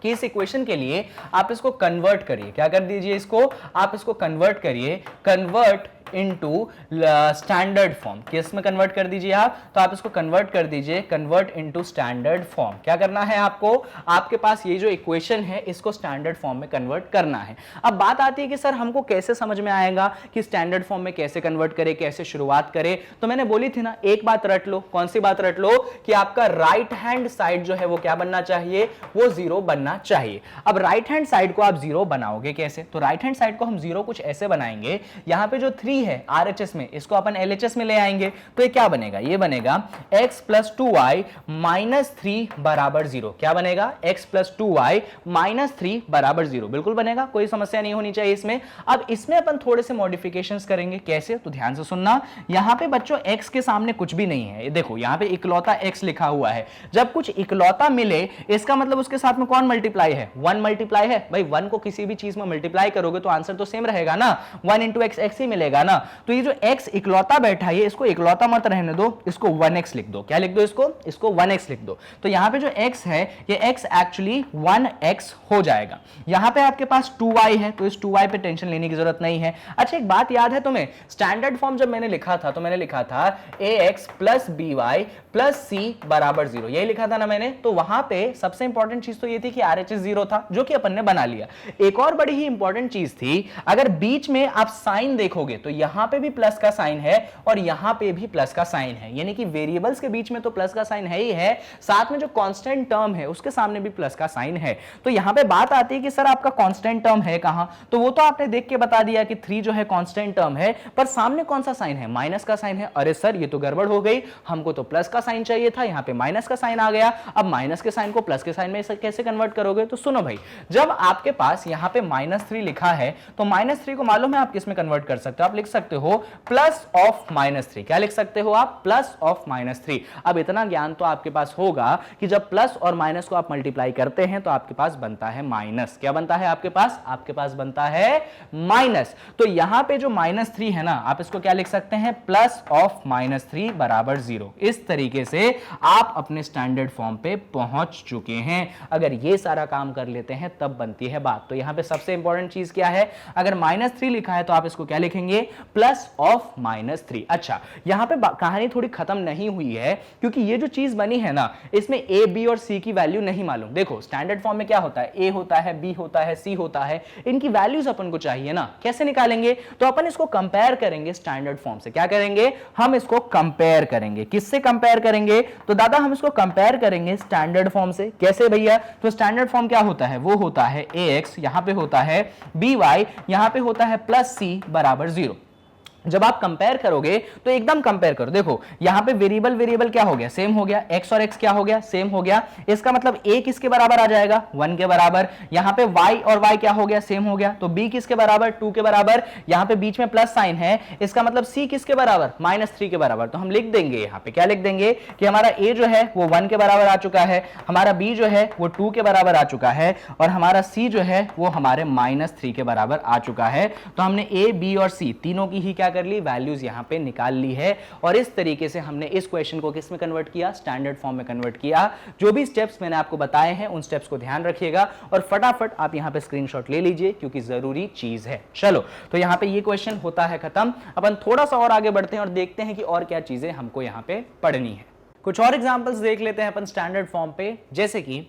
Speaker 1: कि इस इक्वेशन के लिए आप इसको कन्वर्ट करिए। क्या कर दीजिए, इसको आप इसको कन्वर्ट करिए, कन्वर्ट इनटू स्टैंडर्ड फॉर्म। किस में कन्वर्ट कर दीजिए आप, तो आप इसको कन्वर्ट कर दीजिए, कन्वर्ट इनटू स्टैंडर्ड फॉर्म। क्या करना है आपको, आपके पास ये जो इक्वेशन है इसको स्टैंडर्ड फॉर्म में कन्वर्ट करना है। अब बात आती है कि सर हमको कैसे समझ में आएगा कि स्टैंडर्ड फॉर्म में कैसे कन्वर्ट करें, कैसे शुरुआत करें। तो मैंने बोली थी ना, एक बात रट लो। कौन सी बात रट लो, कि आपका राइट हैंड साइड जो है वो क्या बनना चाहिए, वो 0 बनना चाहिए। अब राइट हैंड साइड को आप 0 बनाओगे कैसे, तो राइट हैंड साइड को हम 0 कुछ ऐसे बनाएंगे, यहां पे जो 3 है RHS में, इसको अपन LHS में ले आएंगे। तो ये क्या बनेगा, ये बनेगा x + 2y - 3 = 0। क्या बनेगा, x + 2y - 3 = 0। बिल्कुल बनेगा, कोई समस्या नहीं होनी चाहिए इसमें। अब इसमें अपन थोड़े से मॉडिफिकेशंस करेंगे। कैसे, तो ध्यान से सुनना। यहां पे बच्चों x के सामने कुछ भी नहीं है। देखो यहां पे इकलौता x लिखा हुआ है। जब कुछ इकलौता मिले, इसका मतलब उसके साथ में कौन मल्टीप्लाई है, 1 मल्टीप्लाई है। भाई 1 को किसी भी चीज में मल्टीप्लाई करोगे तो आंसर तो सेम रहेगा ना, 1 × x x ही मिलेगा ना। तो ये जो x इकलौता बैठा है, इसको इकलौता मत रहने दो, इसको 1x लिख दो। क्या लिख दो, इसको 1x लिख दो। तो यहां पे जो x है, ये x एक्चुअली 1x हो जाएगा। यहां पे आपके पास 2y है, तो इस 2y पे टेंशन लेने की जरूरत नहीं है। अच्छा, एक बात याद है तुम्हें, स्टैंडर्ड फॉर्म जब मैंने लिखा था तो मैंने लिखा था ax + by + c = 0। यही लिखा था ना मैंने। तो वहां पे सबसे इंपॉर्टेंट चीज तो ये थी कि RHS 0 था, जो कि अपन ने बना लिया। एक और बड़ी ही इंपॉर्टेंट चीज थी, अगर बीच में आप साइन देखोगे तो यहां पे भी प्लस का साइन है और यहां पे भी प्लस का साइन है, यानी कि वेरिएबल्स के बीच में तो प्लस का साइन है ही है, साथ में जो कांस्टेंट टर्म है उसके सामने भी प्लस का साइन है। तो यहां पे बात आती है कि सर आपका कांस्टेंट टर्म है कहां, तो वो तो आपने देख के बता दिया कि 3 जो है कांस्टेंट टर्म है, पर सामने कौन सा साइन है, माइनस का साइन है। अरे सर ये तो गड़बड़ हो गई, हमको तो प्लस का साइन चाहिए था, यहां पे माइनस का साइन आ गया। अब माइनस के साइन को प्लस के साइन में कैसे कन्वर्ट करोगे, तो सुनो भाई, जब आपके पास यहां पे -3 लिखा है तो -3 को मालूम है आप किस में कन्वर्ट कर सकते हो, आप लिख सकते हो प्लस ऑफ -3। क्या लिख सकते हो आप, प्लस ऑफ -3। अब इतना ज्ञान तो आपके पास होगा कि जब प्लस और माइनस को आप मल्टीप्लाई करते हैं तो आपके पास बनता है माइनस। क्या बनता है आपके पास बनता है माइनस। तो यहां पे जो -3 है ना, आप इसको क्या लिख सकते हैं, प्लस ऑफ -3 = 0। इस तरीके से आप अपने स्टैंडर्ड फॉर्म पे पहुंच चुके हैं। अगर ये सारा काम कर लेते हैं तब बनती है बात। तो यहां पे सबसे इंपॉर्टेंट चीज क्या है, अगर -3 लिखा है तो आप इसको क्या लिखेंगे, प्लस ऑफ -3। अच्छा, यहां पे कहानी थोड़ी खत्म नहीं हुई है, क्योंकि ये जो चीज बनी है ना, इसमें a, b और c की वैल्यू नहीं मालूम। देखो स्टैंडर्ड फॉर्म में क्या होता है, a होता है, b होता है, c होता है, इनकी वैल्यूज अपन को चाहिए ना। कैसे निकालेंगे, तो अपन इसको कंपेयर करेंगे स्टैंडर्ड फॉर्म से। क्या करेंगे, हम इसको कंपेयर करेंगे। किससे कंपेयर करेंगे, तो दादा हम इसको कंपेयर करेंगे स्टैंडर्ड फॉर्म से। कैसे भैया, तो स्टैंडर्ड फॉर्म क्या होता है, वो होता है ax, यहां पे होता है by, यहां पे होता है +c = 0। जब आप कंपेयर करोगे तो एकदम कंपेयर करो, देखो यहां पे वेरिएबल वेरिएबल क्या हो गया, सेम हो गया, x और x क्या हो गया, सेम हो गया, इसका मतलब a किसके बराबर आ जाएगा, 1 के बराबर। यहां पे y और y क्या हो गया, सेम हो गया, तो b किसके बराबर, 2 के बराबर। यहां पे बीच में प्लस साइन है, इसका मतलब c किसके बराबर, -3 के बराबर। तो हम लिख देंगे यहां पे, क्या लिख देंगे कि हमारा a जो है वो 1 के बराबर आ चुका है, हमारा b जो है वो 2 के बराबर आ चुका है, और हमारा c जो है वो हमारे -3 के बराबर आ चुका है। तो हमने a, b और c तीनों की ही क्या कर ली, वैल्यूज यहां पे निकाल ली है, और इस तरीके से हमने इस क्वेश्चन को किस में कन्वर्ट किया, स्टैंडर्ड फॉर्म में कन्वर्ट किया। जो भी स्टेप्स मैंने आपको बताए हैं उन स्टेप्स को ध्यान रखिएगा, और फटाफट आप यहां पे स्क्रीनशॉट ले लीजिए क्योंकि जरूरी चीज है। चलो तो यहां पे ये क्वेश्चन होता है खत्म। अपन थोड़ा सा और आगे बढ़ते हैं और देखते हैं कि और क्या चीजें हमको यहां पे पढ़नी है। कुछ और एग्जांपल्स देख लेते हैं अपन स्टैंडर्ड फॉर्म पे, जैसे कि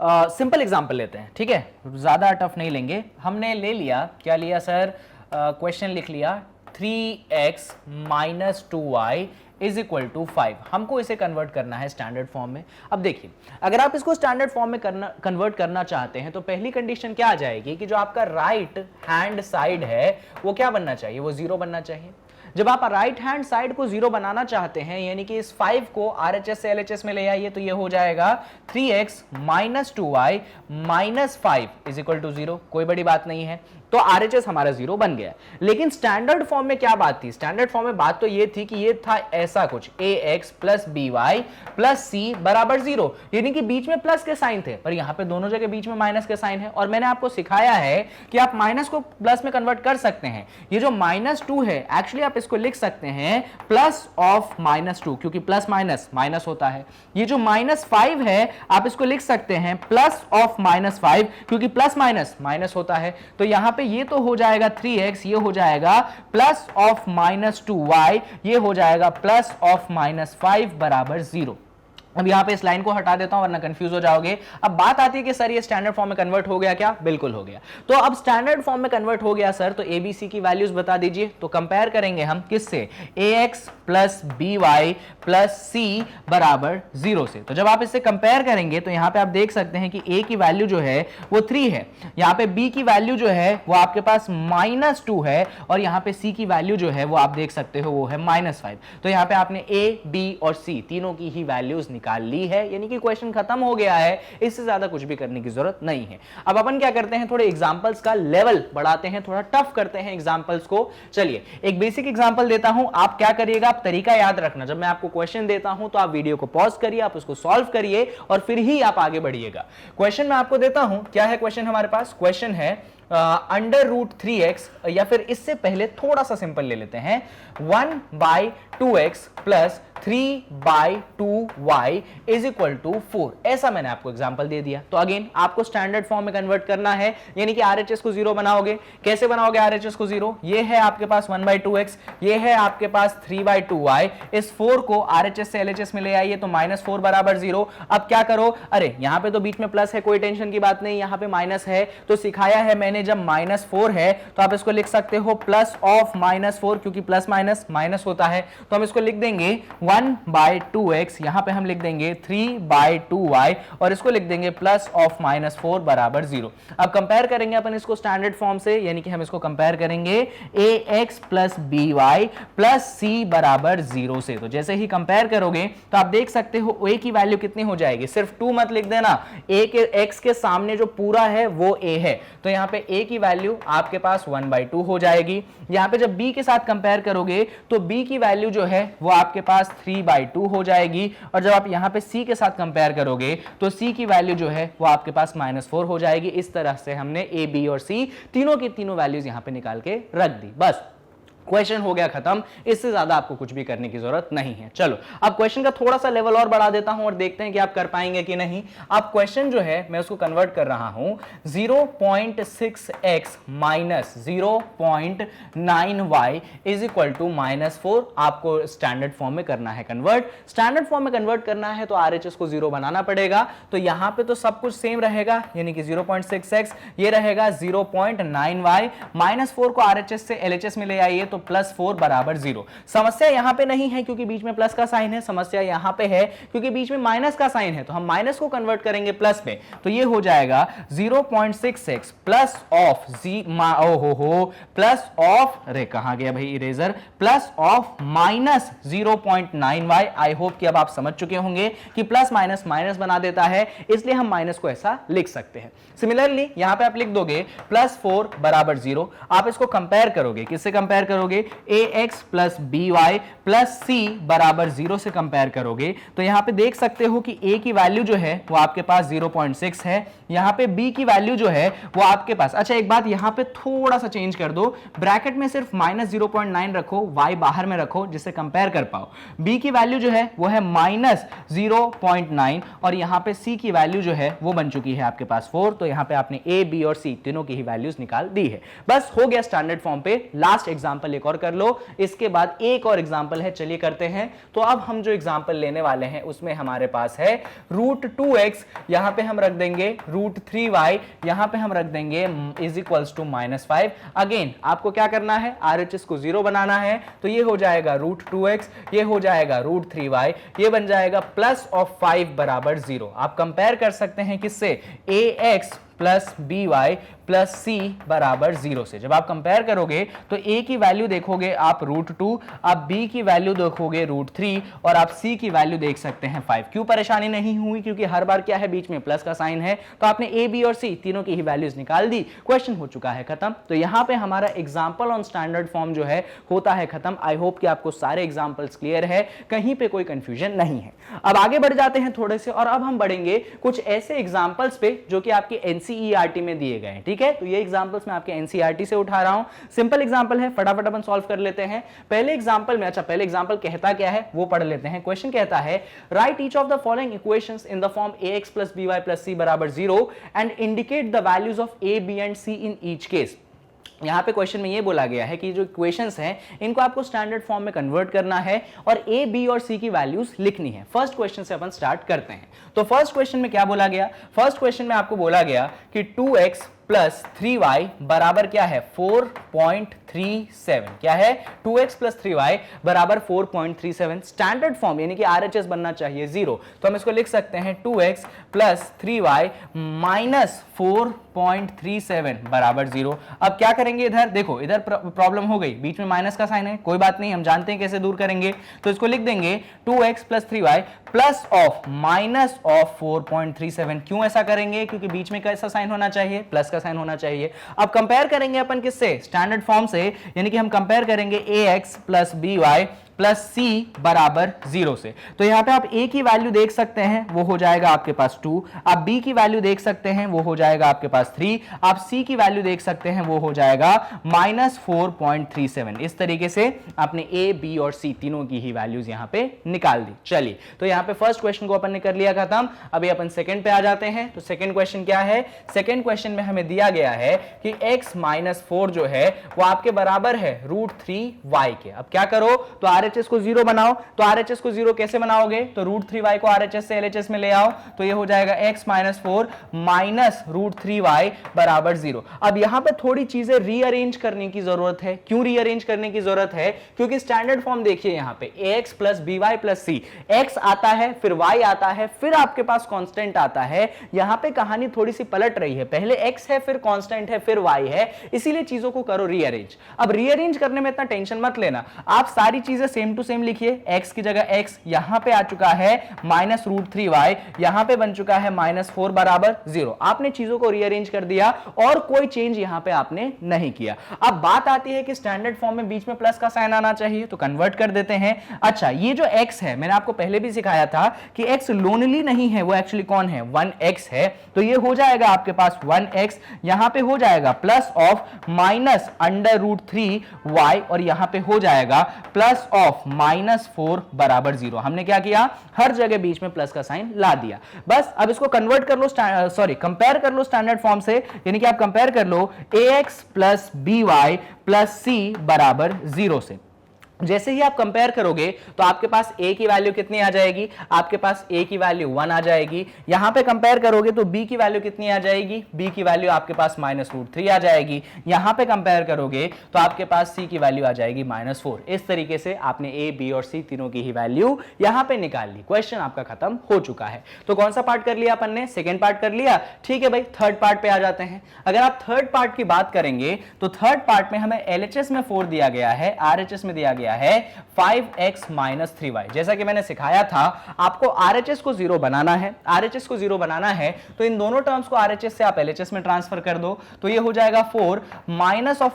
Speaker 1: सिंपल एग्जांपल लेते हैं, ठीक है, ज्यादा टफ नहीं लेंगे। हमने ले लिया, क्या लिया सर, क्वेश्चन लिख लिया 3x - 2y = 5। हमको इसे कन्वर्ट करना है स्टैंडर्ड फॉर्म में। अब देखिए, अगर आप इसको स्टैंडर्ड फॉर्म में कन्वर्ट करना चाहते हैं तो पहली कंडीशन क्या आ जाएगी कि जो आपका राइट हैंड साइड है वो क्या बनना चाहिए, वो 0 बनना चाहिए। जब आप राइट हैंड साइड को 0 बनाना चाहते हैं, यानी कि इस 5 को RHS से LHS में ले आइए, तो ये हो जाएगा 3x - 2y - 5 = 0। कोई बड़ी बात नहीं है, तो RHS हमारा 0 बन गया। लेकिन स्टैंडर्ड फॉर्म में क्या बात थी, स्टैंडर्ड फॉर्म में बात तो ये थी कि ये था ऐसा कुछ ax + by + c = 0, यानी कि बीच में प्लस के साइन थे, पर यहां पे दोनों जगह बीच में माइनस के साइन है। और मैंने आपको सिखाया है कि आप माइनस को प्लस में कन्वर्ट कर सकते हैं। ये जो -2 है, एक्चुअली आप इसको लिख सकते हैं प्लस ऑफ -2, क्योंकि प्लस माइनस माइनस होता है। ये जो -5 है, आप इसको लिख सकते हैं प्लस ऑफ -5, क्योंकि प्लस माइनस माइनस होता है। तो यहां पे ये तो हो जाएगा 3x, ये हो जाएगा प्लस ऑफ -2y, ये हो जाएगा प्लस ऑफ -5 = 0। अब यहां पे इस लाइन को हटा देता हूं वरना कंफ्यूज हो जाओगे। अब बात आती है कि सर ये स्टैंडर्ड फॉर्म में कन्वर्ट हो गया क्या, बिल्कुल हो गया। तो अब स्टैंडर्ड फॉर्म में कन्वर्ट हो गया सर, तो ABC की वैल्यूज बता दीजिए। तो कंपेयर करेंगे हम किससे, ax + by + c = 0 से। तो जब आप इससे कंपेयर करेंगे तो यहां पे आप देख सकते हैं कि a की वैल्यू जो है वो 3 है, यहां पे b की वैल्यू जो है वो आपके पास -2 है, और यहां पे c की वैल्यू जो है वो आप देख सकते हो वो है -5। तो यहां पे आपने a, b और c तीनों की ही वैल्यूज निकाल ली है, यानी कि क्वेश्चन खत्म हो गया है। इससे ज्यादा कुछ भी करने की जरूरत नहीं है। अब अपन क्या करते हैं, थोड़े एग्जांपल्स का लेवल बढ़ाते हैं, थोड़ा टफ करते हैं एग्जांपल्स को। चलिए एक बेसिक एग्जांपल देता हूं, आप क्या करिएगा, आप तरीका याद रखना, जब मैं आपको क्वेश्चन देता हूं तो आप वीडियो को पॉज करिए, आप उसको सॉल्व करिए और फिर ही आप आगे बढ़िएगा। क्वेश्चन मैं आपको देता हूं, क्या है क्वेश्चन हमारे पास, क्वेश्चन है √3x, या फिर इससे पहले थोड़ा सा सिंपल ले लेते हैं, 1/2x + 3/2y = 4। ऐसा मैंने आपको एग्जांपल दे दिया। तो अगेन आपको स्टैंडर्ड फॉर्म में कन्वर्ट करना है, यानी कि RHS को 0 बनाओगे। कैसे बनाओगे RHS को 0, ये है आपके पास 1/2x, ये है आपके पास 3/2y, इस 4 को RHS से LHS में ले आइए, तो -4 = 0। अब क्या करो, अरे यहां पे तो बीच में प्लस है, कोई टेंशन की बात नहीं, यहां पे माइनस है, तो सिखाया है मैंने जब -4 है तो आप इसको लिख सकते हो प्लस ऑफ -4, क्योंकि प्लस माइनस माइनस होता है। तो हम इसको लिख देंगे 1/2x, यहां पे हम लिख देंगे 3/2y, और इसको लिख देंगे प्लस ऑफ -4 = 0। अब कंपेयर करेंगे अपन इसको स्टैंडर्ड फॉर्म से, यानी कि हम इसको कंपेयर करेंगे ax + by + c = 0 से। तो जैसे ही कंपेयर करोगे तो आप देख सकते हो a की वैल्यू कितनी हो जाएगी, सिर्फ 2 मत लिख देना, x के सामने जो पूरा है वो a है, तो यहां पे a की वैल्यू आपके पास 1/2 हो जाएगी। यहां पे जब b के साथ कंपेयर करोगे तो b की वैल्यू जो है वो आपके पास 3/2 हो जाएगी, और जब आप यहां पे c के साथ कंपेयर करोगे तो c की वैल्यू जो है वो आपके पास -4 हो जाएगी। इस तरह से हमने a, b और c तीनों की तीनों वैल्यूज यहां पे निकाल के रख दी, बस क्वेश्चन हो गया खत्म। इससे ज्यादा आपको कुछ भी करने की जरूरत नहीं है। चलो अब क्वेश्चन का थोड़ा सा लेवल और बढ़ा देता हूं और देखते हैं कि आप कर पाएंगे कि नहीं। अब क्वेश्चन जो है मैं उसको कन्वर्ट कर रहा हूं, 0.6x - 0.9y = -4। आपको स्टैंडर्ड फॉर्म में करना है कन्वर्ट। स्टैंडर्ड फॉर्म में कन्वर्ट करना है तो RHS को 0 बनाना पड़ेगा। तो यहां पे तो सब कुछ सेम रहेगा, यानी कि 0.6x, ये रहेगा 0.9y, -4 को RHS से LHS में ले आइए तो +4 बराबर 0। समस्या यहां पे नहीं है क्योंकि बीच में प्लस का साइन है, समस्या यहां पे है क्योंकि बीच में माइनस का साइन है, तो हम माइनस को कन्वर्ट करेंगे प्लस में, तो ये हो जाएगा 0.66 प्लस ऑफ प्लस ऑफ, अरे कहां गया भाई eraser, plus of minus 0.9y। I hope कि अब आप समझ चुके होंगे कि प्लस माइनस माइनस बना देता है, इसलिए हम माइनस को ऐसा लिख सकते हैं। सिमिलरली यहां पे आप लिख दोगे +4 बराबर 0। आप इसको कंपेयर करोगे, किससे कंपेयर करोगे, ax plus by plus c बराबर 0 से कंपेयर करोगे, तो यहां पे देख सकते हो कि a की वैल्यू जो है वो आपके पास 0.6 है, यहां पे b की वैल्यू जो है वो आपके पास, अच्छा एक बात यहां पे थोड़ा सा चेंज कर दो, ब्रैकेट में सिर्फ -0.9 रखो, y बाहर में रखो जिससे कंपेयर कर पाओ। b की वैल्यू जो है वो है -0.9 और यहां पे c की वैल्यू जो है वो बन चुकी है आपके पास 4, तो यहां पे आपने a b और c तीनों की ही वैल्यूज निकाल दी है। बस हो गया स्टैंडर्ड फॉर्म पे। लास्ट एग्जांपल एक और कर लो, इसके बाद एक और एग्जांपल है, चलिए करते हैं। तो अब हम जो एग्जांपल लेने वाले हैं उसमें हमारे पास है √2x, यहां पे हम रख देंगे √3y, यहां पे हम रख देंगे =−5। अगेन आपको क्या करना है, RHS को 0 बनाना है, तो ये हो जाएगा √2x, ये हो जाएगा √3y, ये बन जाएगा +5 बराबर 0। आप कंपेयर कर सकते हैं किससे, ax plus by plus c बराबर 0 से। जब आप कंपेयर करोगे तो a की वैल्यू देखोगे आप √2, आप b की वैल्यू देखोगे √3 और आप c की वैल्यू देख सकते हैं 5। क्यों परेशानी नहीं हुई, क्योंकि हर बार क्या है, बीच में प्लस का साइन है, तो आपने a b और c तीनों की ही वैल्यूज निकाल दी, क्वेश्चन हो चुका है खत्म। तो यहां पे हमारा एग्जांपल ऑन स्टैंडर्ड फॉर्म जो है होता है खत्म। आई होप कि आपको सारे एग्जांपल्स क्लियर है, कहीं पे कोई कंफ्यूजन नहीं है। अब आगे बढ़ जाते हैं थोड़े से, और अब हम बढ़ेंगे कुछ ऐसे एग्जांपल्स पे जो कि आपके एनसीईआरटी में दिए गए हैं, ठीक है। तो ये एग्जांपल्स मैं आपके एनसीईआरटी से उठा रहा हूं, सिंपल एग्जांपल है, फटाफट अपन सॉल्व कर लेते हैं। पहले एग्जांपल में, अच्छा पहले एग्जांपल कहता क्या है वो पढ़ लेते हैं। क्वेश्चन कहता है right each of the following equations in the form ax plus by plus c बराबर 0 and indicate the values of a b and c in each case. यहां पे क्वेश्चन में ये बोला गया है कि जो इक्वेशंस हैं इनको आपको स्टैंडर्ड फॉर्म में कन्वर्ट करना है और a b और c की वैल्यूज लिखनी है। फर्स्ट क्वेश्चन से अपन स्टार्ट करते हैं। तो फर्स्ट क्वेश्चन में क्या बोला गया, फर्स्ट क्वेश्चन में आपको बोला गया कि 2x प्लस 3y बराबर क्या है, 4.37। क्या है, 2x प्लस 3y बराबर 4.37। स्टैंडर्ड फॉर्म यानी कि RHS बनना चाहिए 0, तो हम इसको लिख सकते हैं 2x प्लस 3y माइनस 4.37 बराबर 0। अब क्या करेंगे, इधर देखो, इधर प्रॉब्लम हो गई, बीच में माइनस का साइन है, कोई बात नहीं, हम जानते हैं कैसे दूर करेंगे, तो इसको लिख देंगे 2x plus 3y plus of minus of 4.37। क्यों ऐसा करेंगे, क्योंकि बीच में कैसा साइन होना चाहिए, प्लस का साइन होना चाहिए। अब कंपेयर करेंगे अपन किससे, स्टैंडर्ड फॉर्म से, यानी कि हम कंपेयर करेंगे ax plus by plus c बराबर 0 से। तो यहां पे आप a की वैल्यू देख सकते हैं वो हो जाएगा आपके पास 2, आप b की वैल्यू देख सकते हैं वो हो जाएगा आपके पास 3, आप c की वैल्यू देख सकते हैं वो हो जाएगा -4.37। इस तरीके से आपने a b और c तीनों की ही वैल्यूज यहां पे निकाल दी। चलिए, तो यहां पे फर्स्ट क्वेश्चन को अपन ने कर लिया खत्म। अभी अपन सेकंड पे आ जाते हैं। तो सेकंड क्वेश्चन क्या है, सेकंड क्वेश्चन में हमें दिया गया है कि x माइनस 4 जो है वो आपके बराबर है √3y के। अब क्या करो, तो RHS को 0 बनाओ। तो RHS को 0 कैसे बनाओगे, तो √3y को RHS से LHS में ले आओ, तो ये हो जाएगा x माइनस 4 माइनस √3y बराबर 0। अब यहां पे थोड़ी चीजें रीअरेंज करने की जरूरत है। क्यों रीअरेंज करने की जरूरत है, क्योंकि स्टैंडर्ड फॉर्म देखिए यहां पे ax plus by plus c, x आता है, फिर y आता है, फिर आपके पास कांस्टेंट आता है। यहां पे कहानी थोड़ी सी पलट रही है, पहले x है, फिर कांस्टेंट है, फिर y है, इसीलिए चीजों को करो रीअरेंज। अब रीअरेंज करने में इतना टेंशन मत लेना, आप सारी चीजें सेम टू सेम लिखिए। x की जगह x यहां पे आ चुका है माइनस √3y, यहां पे बन चुका है -4 बराबर 0। आपने चीजों को रीअरेंज कर दिया और कोई चेंज यहां पे आपने नहीं किया। अब बात आती है कि स्टैंडर्ड फॉर्म में बीच में प्लस का साइन आना चाहिए, तो कन्वर्ट कर देते हैं। अच्छा, ये जो x है मैंने आपको पहले भी सिखाया था कि x लोनली नहीं है, वो एक्चुअली कौन है, 1x है। तो ये हो जाएगा आपके पास 1x, यहां पे हो जाएगा प्लस ऑफ माइनस √3y और यहां पे हो जाएगा प्लस ऑफ -4 बराबर 0। हमने क्या किया, हर जगह बीच में प्लस का साइन ला दिया। बस अब इसको कन्वर्ट कर लो, कंपेयर कर लो स्टैंडर्ड फॉर्म से, यानी कि आप कंपेयर कर लो ax plus by plus c बराबर 0 से। जैसे ही आप कंपेयर करोगे तो आपके पास a की वैल्यू कितनी आ जाएगी, आपके पास a की वैल्यू 1 आ जाएगी। यहां पे कंपेयर करोगे तो b की वैल्यू कितनी आ जाएगी, b की वैल्यू आपके पास -√3 आ जाएगी। यहां पे कंपेयर करोगे तो आपके पास c की वैल्यू आ जाएगी -4। इस तरीके से आपने a, b और c तीनों की ही वैल्यू यहां पे निकाल ली। क्वेश्चन आपका खत्म हो चुका है। तो कौन सा पार्ट कर लिया अपन ने, सेकेंड पार्ट कर लिया। ठीक है भाई, थर्ड पार्ट पे आ जाते हैं। अगर आप थर्ड पार्ट की बात करेंगे तो थर्ड पार्ट में हमें LHS में 4 दिया गया है, RHS में दिया गया है 5x - 3y। जैसा कि मैंने सिखाया था, आपको RHS को 0 बनाना है। RHS को 0 बनाना है तो इन दोनों टर्म्स को RHS से आप LHS में ट्रांसफर कर दो, तो ये हो जाएगा 4 -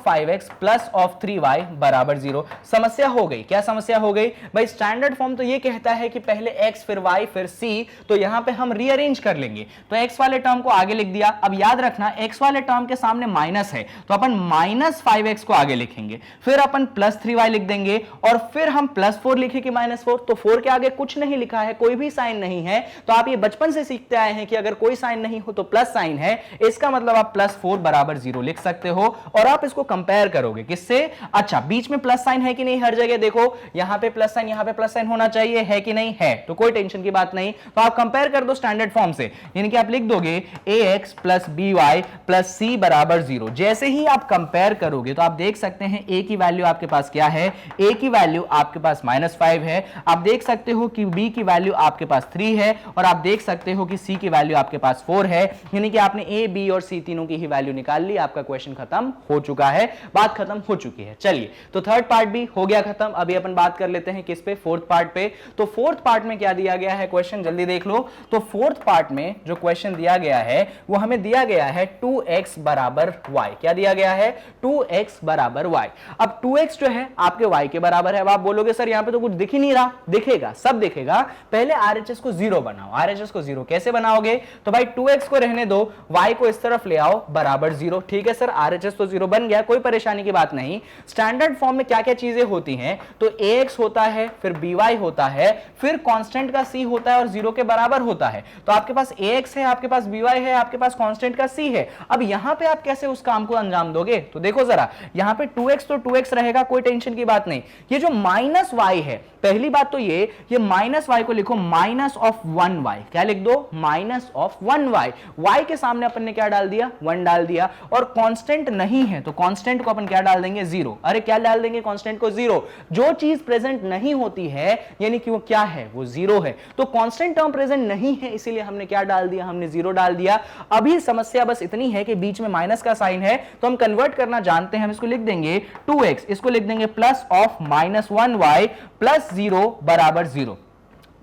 Speaker 1: 5x + 3y = 0। समस्या हो गई, क्या समस्या हो गई भाई, स्टैंडर्ड फॉर्म तो ये कहता है कि पहले x फिर y फिर c, तो यहां पे हम रीअरेंज कर लेंगे। तो x वाले टर्म को आगे लिख दिया। अब याद रखना x वाले टर्म के सामने माइनस है तो अपन -5x को आगे लिखेंगे, फिर अपन +3y लिख देंगे और फिर हम +4 लिखे कि -4। तो 4 के आगे कुछ नहीं लिखा है, कोई भी साइन नहीं है। तो आप ये बचपन से सीखते आए हैं कि अगर कोई साइन नहीं हो तो प्लस साइन है, इसका मतलब आप +4 = 0 लिख सकते हो। और आप इसको कंपेयर करोगे किससे, अच्छा बीच में प्लस साइन है कि नहीं, हर जगह देखो यहां पे प्लस साइन, यहां पे प्लस साइन होना चाहिए, है कि नहीं है, तो कोई टेंशन की बात नहीं। तो आप कंपेयर कर दो स्टैंडर्ड फॉर्म से, यानी कि आप लिख दोगे ax + by + c = 0। जैसे ही आप कंपेयर करोगे तो आप देख सकते हैं a की वैल्यू आपके पास क्या है, a की वैल्यू आपके पास -5 है। आप देख सकते हो कि b की वैल्यू आपके पास 3 है और आप देख सकते हो कि c की वैल्यू आपके पास 4 है। यानी कि आपने a, b और c तीनों की ही वैल्यू निकाल ली। आपका क्वेश्चन खत्म हो चुका है, बात खत्म हो चुकी है। चलिए, तो थर्ड पार्ट भी हो गया खत्म। अभी अपन बात कर लेते हैं किस पे, फोर्थ पार्ट पे। तो फोर्थ पार्ट में क्या दिया गया है क्वेश्चन, जल्दी देख लो। तो फोर्थ पार्ट में जो क्वेश्चन दिया गया है वो हमें दिया गया है 2x = y। क्या दिया गया है, 2x = y। अब 2x जो है आपके y के बराबर है। अब आप बोलोगे सर यहां पे तो कुछ दिख ही नहीं रहा, दिखेगा, सब दिखेगा। पहले RHS को 0 बनाओ। RHS को 0 कैसे बनाओगे, तो भाई 2x को रहने दो, y को इस तरफ ले आओ बराबर 0। ठीक है सर, RHS तो 0 बन गया, कोई परेशानी की बात नहीं। स्टैंडर्ड फॉर्म में क्या क्या चीजें होती हैं, तो ax होता है, फिर by होता है, फिर कांस्टेंट का c होता है और 0 के बराबर होता है। तो आपके पास ax है, आपके पास by है, आपके पास कांस्टेंट का c है। अब यहां पे आप कैसे उस काम को अंजाम दोगे, तो देखो जरा, यहां पे 2x तो 2x रहेगा, कोई टेंशन की बात नहीं। ये जो -y है, पहली बात तो ये -y को लिखो -1y। क्या लिख दो, -1y। y के सामने अपन ने क्या डाल दिया, 1 डाल दिया। और कांस्टेंट नहीं है तो कांस्टेंट को अपन क्या डाल देंगे, 0। अरे क्या डाल देंगे कांस्टेंट को, 0। जो चीज प्रेजेंट नहीं होती है यानी कि वो क्या है, वो 0 है। तो कांस्टेंट टर्म प्रेजेंट नहीं है, इसीलिए हमने क्या डाल दिया, हमने 0 डाल दिया। अभी समस्या बस इतनी है कि बीच में माइनस का साइन है, तो हम कन्वर्ट करना जानते हैं। हम इसको लिख देंगे 2x, इसको लिख देंगे +(-1y + 0 = 0।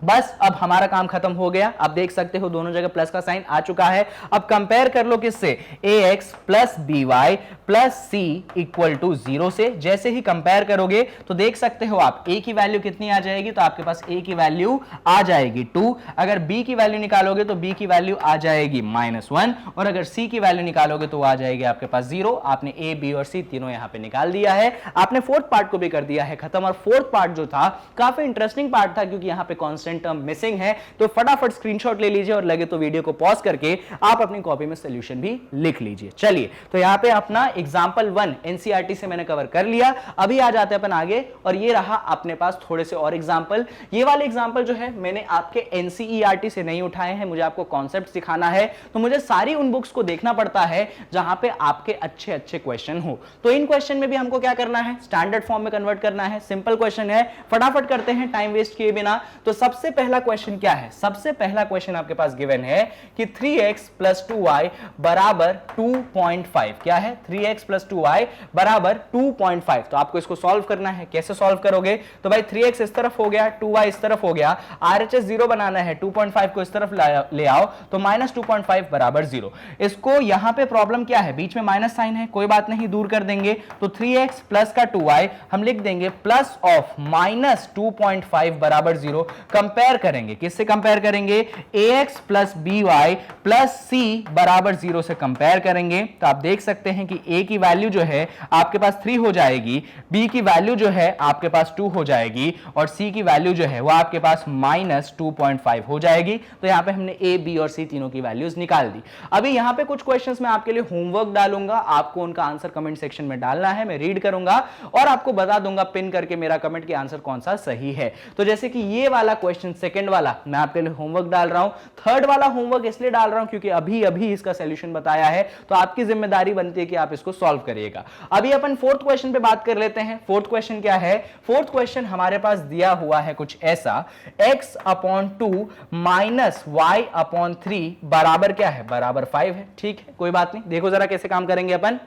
Speaker 1: बस अब हमारा काम खत्म हो गया। अब देख सकते हो दोनों जगह प्लस का साइन आ चुका है। अब कंपेयर कर लो किससे, ax + by + c = 0 से। जैसे ही कंपेयर करोगे तो देख सकते हो आप a की वैल्यू कितनी आ जाएगी, तो आपके पास a की वैल्यू आ जाएगी 2। अगर b की वैल्यू निकालोगे तो b की वैल्यू आ जाएगी -1 और अगर c की वैल्यू निकालोगे तो आ जाएगी आपके पास 0। आपने a, b और c तीनों यहां पे निकाल दिया है। आपने फोर्थ पार्ट को भी कर दिया है खत्म। और फोर्थ पार्ट जो था काफी इंटरेस्टिंग पार्ट था, क्योंकि यहां पे कांस्टेंट टर्म मिसिंग है। तो फटाफट स्क्रीनशॉट ले लीजिए और लगे तो वीडियो को पॉज करके आप अपनी कॉपी में सॉल्यूशन भी लिख लीजिए। चलिए, तो यहां पे अपना एग्जांपल 1 एनसीईआरटी से मैंने कवर कर लिया। अभी आ जाते हैं अपन आगे, और ये रहा अपने पास थोड़े से और एग्जांपल। ये वाले एग्जांपल जो है मैंने आपके एनसीईआरटी से नहीं उठाए हैं, मुझे आपको कॉन्सेप्ट सिखाना है, तो मुझे सारी उन बुक्स को देखना पड़ता है जहां पे आपके अच्छे अच्छे क्वेश्चन हो। तो इन क्वेश्चन में भी हमको क्या करना है, स्टैंडर्ड फॉर्म में कन्वर्ट करना है। सिंपल क्वेश्चन है, फटाफट करते हैं टाइम वेस्ट किए बिना। तो सबसे पहला क्वेश्चन क्या है, सबसे पहला क्वेश्चन आपके पास गिवन है कि 3x + 2y = 2.5। क्या है, 3x + 2y = 2.5। तो आपको इसको सॉल्व करना है। कैसे सॉल्व करोगे, तो भाई 3x इस तरफ हो गया, 2y इस तरफ हो गया, RHS 0 बनाना है, 2.5 को इस तरफ ले आओ, तो -2.5 = 0। इसको यहां पे प्रॉब्लम क्या है, बीच में माइनस साइन है, कोई बात नहीं, दूर कर देंगे। तो 3x + का 2y हम लिख देंगे +(-2.5 = 0। कंपेयर करेंगे, किससे कंपेयर करेंगे, ax plus by plus c बराबर 0 से कंपेयर करेंगे। तो आप देख सकते हैं कि a की वैल्यू जो है आपके पास 3 हो जाएगी, b की वैल्यू जो है आपके पास 2 हो जाएगी और c की वैल्यू जो है वो आपके पास -2.5 हो जाएगी। तो यहां पे हमने a b और c तीनों की वैल्यूज निकाल दी। अभी यहां पे कुछ क्वेश्चंस मैं आपके लिए होमवर्क डालूंगा, आपको उनका आंसर कमेंट सेक्शन में डालना है, मैं रीड करूंगा और आपको बता दूंगा पिन करके मेरा कमेंट की आंसर कौन सा सही है। तो जैसे कि ये वाला क्वेश्चन सेकंड वाला मैं आपके लिए होमवर्क डाल रहा हूं, थर्ड वाला होमवर्क इसलिए डाल रहा हूं क्योंकि अभी अभी इसका सॉल्यूशन बताया है, तो आपकी जिम्मेदारी बनती है कि आप इसको सॉल्व करिएगा। अभी अपन फोर्थ क्वेश्चन पे बात कर लेते हैं। फोर्थ क्वेश्चन क्या है, फोर्थ क्वेश्चन हमारे पास दिया हुआ है कुछ ऐसा, x/2 माइनस y/3 बराबर क्या है, बराबर 5 है। ठीक है, कोई बात नहीं, देखो जरा कैसे काम करेंगे अपन।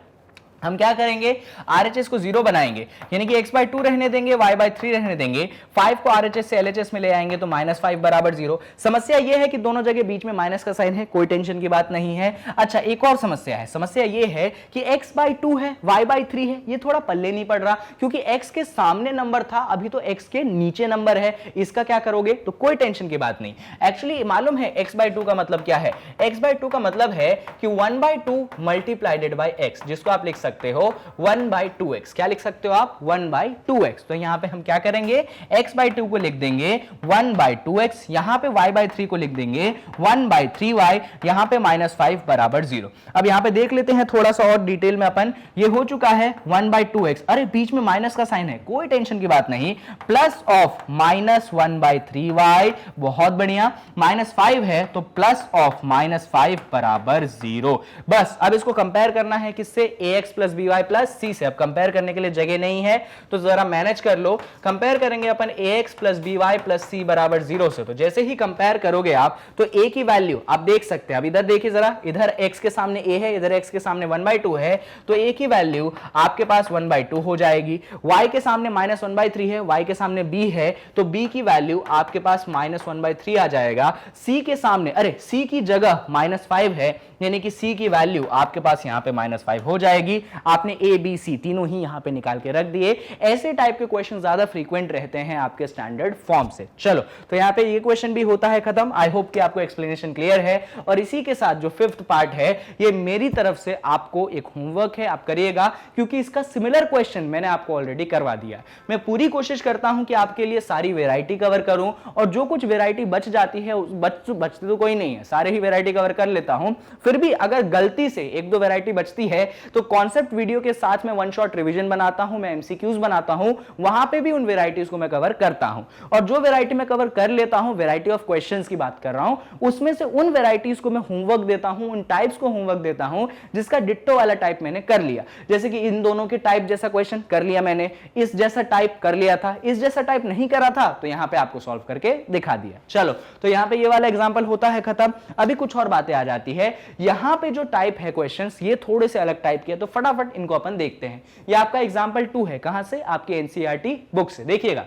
Speaker 1: हम क्या करेंगे, RHS को 0 बनाएंगे, यानी कि x/2 रहने देंगे, y/3 रहने देंगे, 5 को RHS से LHS में ले आएंगे तो -5 बराबर 0। समस्या यह है कि दोनों जगह बीच में माइनस का साइन है, कोई टेंशन की बात नहीं है। अच्छा, एक और समस्या है, समस्या यह है कि x/2 है, y/3 है, ये थोड़ा पल्ले नहीं पड़ रहा क्योंकि x के सामने नंबर था, अभी तो x के नीचे नंबर है। इसका क्या करोगे, तो कोई टेंशन की बात नहीं। एक्चुअली मालूम है x/2 का मतलब क्या है, x/2 का मतलब है कि 1/2 मल्टीप्लाइडेड बाय x, जिसको आप लिख सकते हो 1/2x। क्या लिख सकते हो आप, 1/2x। तो यहां पे हम क्या करेंगे, x/2 को लिख देंगे 1/2x, यहां पे y/3 को लिख देंगे 1/3y, यहां पे -5 बराबर 0। अब यहां पे देख लेते हैं थोड़ा सा और डिटेल में अपन, ये हो चुका है 1/2x, अरे बीच में माइनस का साइन है, कोई टेंशन की बात नहीं, प्लस ऑफ -1/3y, बहुत बढ़िया, -5 है तो प्लस ऑफ -5 बराबर 0। बस अब इसको कंपेयर करना है किससे, ax plus by plus c से। अब कंपेयर करने के लिए जगह नहीं है तो जरा मैनेज कर लो, कंपेयर करेंगे अपन ax plus by plus c बराबर 0 से। तो जैसे ही कंपेयर करोगे आप तो a की वैल्यू आप देख सकते हैं, अब इधर देखिए जरा, इधर x के सामने a है, इधर x के सामने 1/2 है, तो a की वैल्यू आपके पास 1/2 हो जाएगी। y के सामने -1/3 है, y के सामने b है, तो b की वैल्यू आपके पास -1/3 आ जाएगा। c के सामने, अरे c की जगह -5 है, यानी कि c की वैल्यू आपके पास यहां पे -5 हो जाएगी। आपने a b c तीनों ही यहां पे निकाल के रख दिए। ऐसे टाइप के क्वेश्चन ज्यादा फ्रीक्वेंट रहते हैं आपके स्टैंडर्ड फॉर्म से। चलो, तो यहां पे ये क्वेश्चन भी होता है खत्म। आई होप कि आपको एक्सप्लेनेशन क्लियर है। और इसी के साथ जो फिफ्थ पार्ट है, ये मेरी तरफ से आपको एक होमवर्क है, आप करिएगा, क्योंकि इसका सिमिलर क्वेश्चन मैंने आपको ऑलरेडी करवा दिया। मैं पूरी कोशिश करता हूं कि आपके लिए सारी वेराइटी कवर करूं, और जो कुछ वेराइटी बच जाती है, बचती तो कोई नहीं है, सारे ही वेराइटी कवर कर लेता हूं। फिर भी अगर गलती से एक दो वेराइटी बचती है तो कॉन्सेप्ट वीडियो के साथ में वन शॉट रिवीजन बनाता हूं, मैं एमसीक्यूज बनाता हूं, वहां पे भी उन वेराइटीज को मैं कवर करता हूं। और जो वेराइटी मैं कवर कर लेता हूं, वेराइटी ऑफ क्वेश्चंस की बात कर रहा हूं, उसमें से उन वेराइटीज को मैं होमवर्क देता हूं, उन टाइप्स को होमवर्क देता हूं जिसका डिट्टो वाला टाइप मैंने कर लिया। जैसे कि इन दोनों के टाइप जैसा क्वेश्चन कर लिया मैंने, इस जैसा टाइप कर लिया था, इस जैसा टाइप नहीं करा था, तो यहां पे आपको सॉल्व करके दिखा दिया। चलो, तो यहां पे ये वाला एग्जांपल होता है खत्म। अभी कुछ और बातें आ जाती है। यहां पे जो टाइप है क्वेश्चंस, ये थोड़े से अलग टाइप के हैं, तो फटाफट इनको अपन देखते हैं। ये आपका एग्जांपल 2 है, कहां से, आपके एनसीईआरटी बुक से। देखिएगा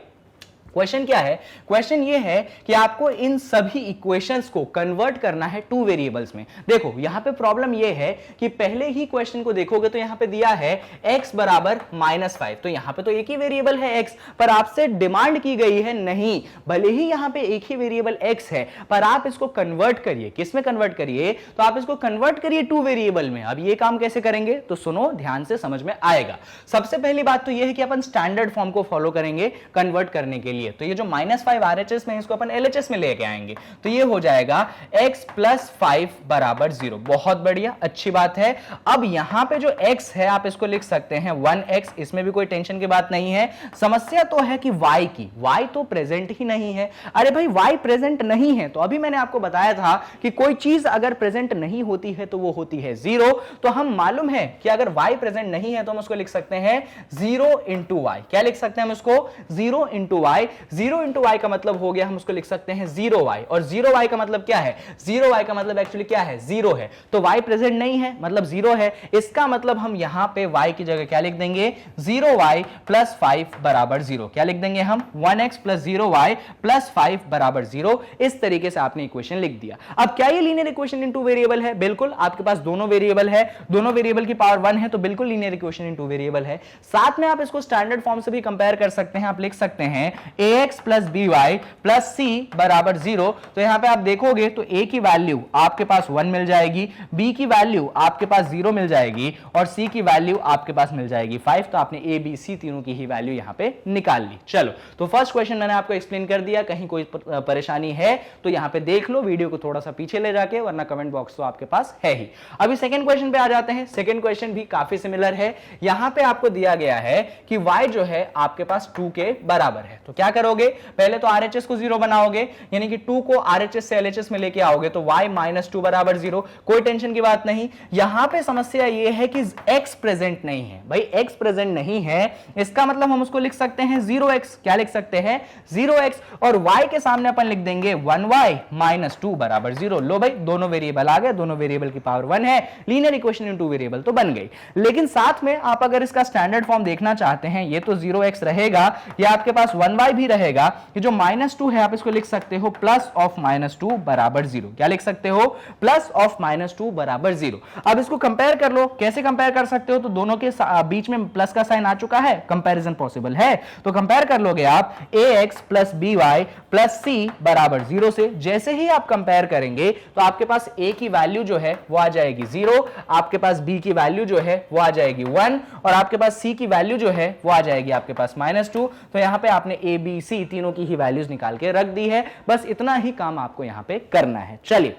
Speaker 1: क्वेश्चन क्या है, क्वेश्चन ये है कि आपको इन सभी इक्वेशंस को कन्वर्ट करना है टू वेरिएबल्स में। देखो यहां पे प्रॉब्लम ये है कि पहले ही क्वेश्चन को देखोगे तो यहां पे दिया है x बराबर -5, तो यहां पे तो एक ही वेरिएबल है x, पर आपसे डिमांड की गई है नहीं, भले ही यहां पे एक ही वेरिएबल x है, पर आप इसको कन्वर्ट करिए। किस में कन्वर्ट करिए, तो आप इसको कन्वर्ट करिए टू वेरिएबल में। अब ये काम कैसे करेंगे, तो सुनो ध्यान से, समझ में आएगा। सबसे पहली बात तो ये है कि अपन स्टैंडर्ड फॉर्म को फॉलो करेंगे कन्वर्ट करने के लिए। तो ये जो -5 RHS में, इसको अपन LHS में लेके आएंगे, तो ये हो जाएगा x + 5 बराबर 0। बहुत बढ़िया, अच्छी बात है। अब यहां पे जो x है आप इसको लिख सकते हैं 1x, इसमें भी कोई टेंशन की बात नहीं है। समस्या तो है कि y की, y तो प्रेजेंट ही नहीं है। अरे भाई y प्रेजेंट नहीं है, तो अभी मैंने आपको बताया था कि कोई चीज अगर प्रेजेंट नहीं होती है तो वो होती है 0। तो हम मालूम है कि अगर y प्रेजेंट नहीं है तो हम उसको लिख सकते हैं 0 × y। क्या लिख सकते हैं हम इसको, 0 × y। 0 × y का मतलब हो गया, हम उसको लिख सकते हैं 0y। और 0y का मतलब क्या है, 0y का मतलब एक्चुअली क्या है, 0 है। तो y प्रेजेंट नहीं है, मतलब 0 है। इसका मतलब हम यहां पे y की जगह क्या लिख देंगे, 0y + 5 बराबर 0। क्या लिख देंगे हम, 1x + 0y + 5 बराबर 0। इस तरीके से आपने इक्वेशन लिख दिया। अब क्या ये linear equation in two variable है, बिल्कुल। आपके पास दोनों वेरिएबल है, दोनों वेरिएबल की पावर 1 है, तो बिल्कुल linear equation in two variable है। साथ में आप इसको स्टैंडर्ड फॉर्म से भी कंपेयर कर सकते हैं। आप लिख सकते हैं ax plus by plus c बराबर 0, तो यहां पे आप देखोगे तो a की वैल्यू आपके पास 1 मिल जाएगी, b की वैल्यू आपके पास 0 मिल जाएगी और c की वैल्यू आपके पास मिल जाएगी 5। तो आपने a b c तीनों की ही वैल्यू यहां पे निकाल ली। चलो, तो फर्स्ट क्वेश्चन मैंने आपको एक्सप्लेन कर दिया, कहीं कोई परेशानी है तो यहां पे देख लो वीडियो को थोड़ा सा पीछे ले जाके, वरना कमेंट बॉक्स तो आपके पास है ही। अभी सेकंड क्वेश्चन पे आ जाते हैं। सेकंड क्वेश्चन भी काफी सिमिलर है। यहां पे आपको दिया गया है कि y जो है आपके पास 2 के बराबर है, तो क्या करोगे, पहले तो RHS को 0 बनाओगे, यानी कि 2 को RHS से LHS में लेके आओगे तो y माइनस 2 बराबर 0। कोई टेंशन की बात नहीं। यहां पे समस्या ये है कि x प्रेजेंट नहीं है। भाई x प्रेजेंट नहीं है, इसका मतलब हम उसको लिख सकते हैं 0x। क्या लिख सकते हैं, 0x, और y के सामने अपन लिख देंगे 1y माइनस 2 बराबर 0। लो भाई, दोनों वेरिएबल आ गए, दोनों वेरिएबल की पावर 1 है, लीनियर इक्वेशन इन 2 वेरिएबल तो बन गई। लेकिन साथ में आप अगर इसका स्टैंडर्ड फॉर्म देखना चाहते हैं, ये तो 0x रहेगा, या आपके पास 1y भी रहेगा, ये जो माइनस 2 है आप इसको लिख सकते हो प्लस ऑफ माइनस 2 बराबर 0। क्या लिख सकते हो, प्लस ऑफ माइनस 2 बराबर 0। अब इसको कंपेयर कर लो। कैसे कंपेयर कर सकते हो, तो दोनों के बीच में प्लस का साइन आ चुका है, कंपैरिजन पॉसिबल है, तो कंपेयर कर लोगे आप ax plus by plus c बराबर 0 से। जैसे ही आप कंपेयर करेंगे तो आपके पास a की वैल्यू जो है वो आ जाएगी 0, आपके पास b की वैल्यू जो है वो आ जाएगी 1, और आपके पास c की वैल्यू जो है वो आ जाएगी आपके पास माइनस 2। तो यहां पे आपने a b c तीनों की ही वैल्यूज निकाल के रख दी है। बस इतना ही काम आपको यहां पे करना है। चलिए,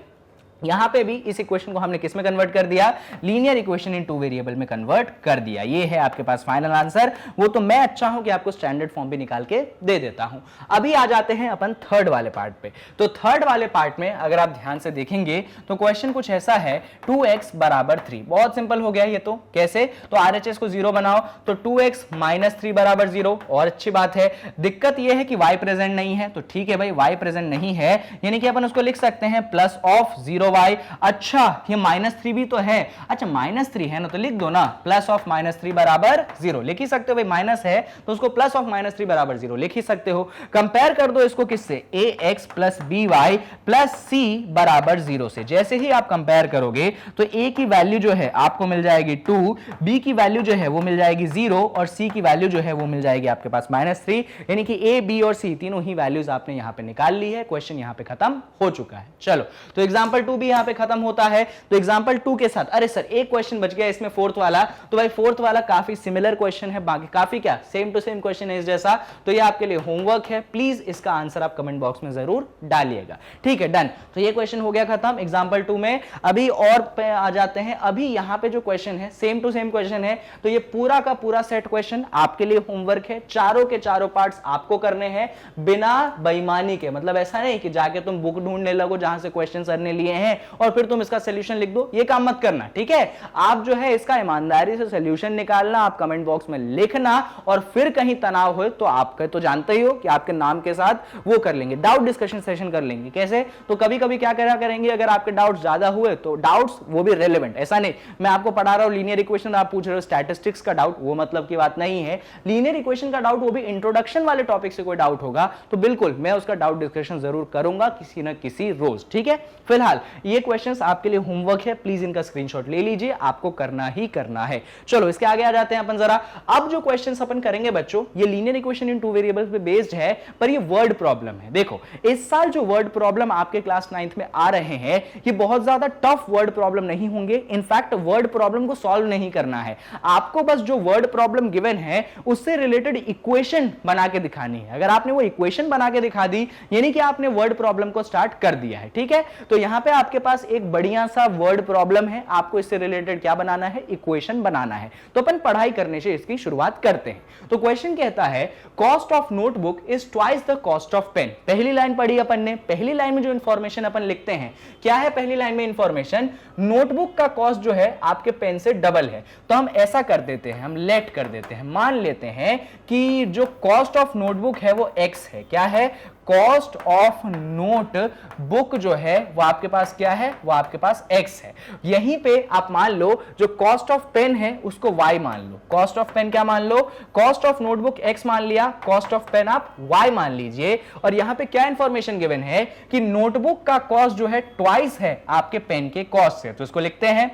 Speaker 1: यहां पे भी इस इक्वेशन को हमने किस में कन्वर्ट कर दिया, लीनियर इक्वेशन इन 2 वेरिएबल में कन्वर्ट कर दिया। ये है आपके पास फाइनल आंसर। वो तो मैं अच्छा हूं कि आपको स्टैंडर्ड फॉर्म भी निकाल के दे देता हूं। अभी आ जाते हैं अपन थर्ड वाले पार्ट पे। तो थर्ड वाले पार्ट में अगर आप ध्यान से देखेंगे तो क्वेश्चन कुछ ऐसा है, 2x बराबर 3। बहुत सिंपल हो गया ये तो। कैसे, तो RHS को 0 बनाओ तो 2x माइनस 3 बराबर 0। और अच्छी बात है, दिक्कत ये है कि y प्रेजेंट नहीं है, तो ठीक है भाई, y प्रेजेंट नहीं है, यानी कि अपन उसको लिख सकते हैं प्लस ऑफ 0y। अच्छा, ये माइनस 3 भी तो है। अच्छा, माइनस 3 है ना, तो लिख दो ना प्लस ऑफ माइनस 3 बराबर 0। लिख ही सकते हो भाई, माइनस है तो उसको प्लस ऑफ माइनस 3 बराबर 0 लिख ही सकते हो। कंपेयर कर दो इसको किससे, ax plus by plus c बराबर 0 से। जैसे ही आप कंपेयर करोगे तो a की वैल्यू जो है आपको मिल जाएगी 2, b की वैल्यू जो है वो मिल जाएगी 0, और c की वैल्यू जो है वो मिल जाएगी आपके पास माइनस 3। यानी कि a, b और c तीनों ही वैल्यूज आपने यहां पे निकाल ली है। क्वेश्चन यहां पे खत्म हो चुका है। चलो, तो एग्जांपल 2 भी यहां पे खत्म होता है। तो एग्जांपल 2 के साथ, अरे सर एक क्वेश्चन बच गया इसमें, फोर्थ वाला। तो भाई फोर्थ वाला काफी सिमिलर क्वेश्चन है, बाकी काफी क्या सेम टू सेम क्वेश्चन है इस जैसा। तो ये आपके लिए होमवर्क है, प्लीज इसका आंसर आप कमेंट बॉक्स में जरूर डालिएगा। ठीक है, डन। तो ये क्वेश्चन हो गया खत्म एग्जांपल 2 में। अभी और पे आ जाते हैं। अभी यहां पे जो क्वेश्चन है सेम टू सेम क्वेश्चन है, तो ये पूरा का पूरा सेट क्वेश्चन आपके लिए होमवर्क है। चारों के चारों पार्ट्स आपको करने हैं बिना बेईमानी के। मतलब ऐसा नहीं कि जाके तुम बुक ढूंढने लगो जहां से क्वेश्चन सर ने लिए हैं और फिर तुम इसका सॉल्यूशन लिख दो, ये काम मत करना। ठीक है, आप जो है इसका ईमानदारी से सॉल्यूशन निकालना, आप कमेंट बॉक्स में लिखना, और फिर कहीं तनाव हो तो आपका तो जानते ही हो कि आपके नाम के साथ वो कर लेंगे, डाउट डिस्कशन सेशन कर लेंगे। कैसे, तो कभी कभी क्या करा करेंगे, अगर आपके डाउट्स ज्यादा हुए तो डाउट्स वो भी रेलेवेंट, ऐसा नहीं मैं आपको पढ़ा रहा हूं लीनियर इक्वेशन आप पूछ रहे हो स्टैटिस्टिक्स का डाउट, वो मतलब की बात नहीं है। लीनियर इक्वेशन का डाउट, वो भी इंट्रोडक्शन वाले टॉपिक से कोई डाउट होगा तो बिल्कुल मैं उसका डाउट डिस्कशन जरूर करूंगा किसी ना किसी रोज। ठीक है, फिलहाल ये क्वेश्चंस आपके लिए होमवर्क है, प्लीज इनका स्क्रीनशॉट ले लीजिए, आपको करना ही करना है। चलो इसके आगे आ जाते हैं अपन जरा। अब जो क्वेश्चंस अपन करेंगे बच्चों, ये लीनियर इक्वेशन इन 2 वेरिएबल्स पे बेस्ड है, पर ये वर्ड प्रॉब्लम है। देखो, इस साल जो वर्ड प्रॉब्लम आपके क्लास 9th में आ रहे हैं, ये बहुत ज्यादा टफ वर्ड प्रॉब्लम नहीं होंगे। इनफैक्ट वर्ड प्रॉब्लम को सॉल्व नहीं करना है आपको, बस जो वर्ड प्रॉब्लम गिवन है उससे रिलेटेड इक्वेशन बना के दिखानी है। अगर आपने वो इक्वेशन बना के दिखा दी, यानी कि आपने वर्ड प्रॉब्लम को स्टार्ट कर दिया है। ठीक है, तो यहां पे आपके पास एक बढ़िया सा वर्ड प्रॉब्लम है, आपको इससे रिलेटेड क्या बनाना है, इक्वेशन बनाना है। तो अपन पढ़ाई करने से इसकी शुरुआत करते हैं। तो क्वेश्चन कहता है, cost of notebook is twice the cost of pen. पहली लाइन पढ़ी अपन ने, पहली लाइन में जो इंफॉर्मेशन अपन लिखते हैं, क्या है पहली लाइन में इंफॉर्मेशन, नोटबुक का कॉस्ट जो है आपके पेन से डबल है। तो हम ऐसा कर देते हैं, हम लेट कर देते हैं, मान लेते हैं कि जो कॉस्ट ऑफ नोटबुक है वो x है। क्या है, कॉस्ट ऑफ नोट बुक जो है वो आपके पास क्या है, वो आपके पास x है। यहीं पे आप मान लो जो कॉस्ट ऑफ पेन है उसको y मान लो। कॉस्ट ऑफ पेन क्या मान लो, कॉस्ट ऑफ नोटबुक x मान लिया, कॉस्ट ऑफ पेन आप y मान लीजिए। और यहां पे क्या इंफॉर्मेशन गिवन है कि नोटबुक का कॉस्ट जो है ट्वाइस है आपके पेन के कॉस्ट से। तो इसको लिखते हैं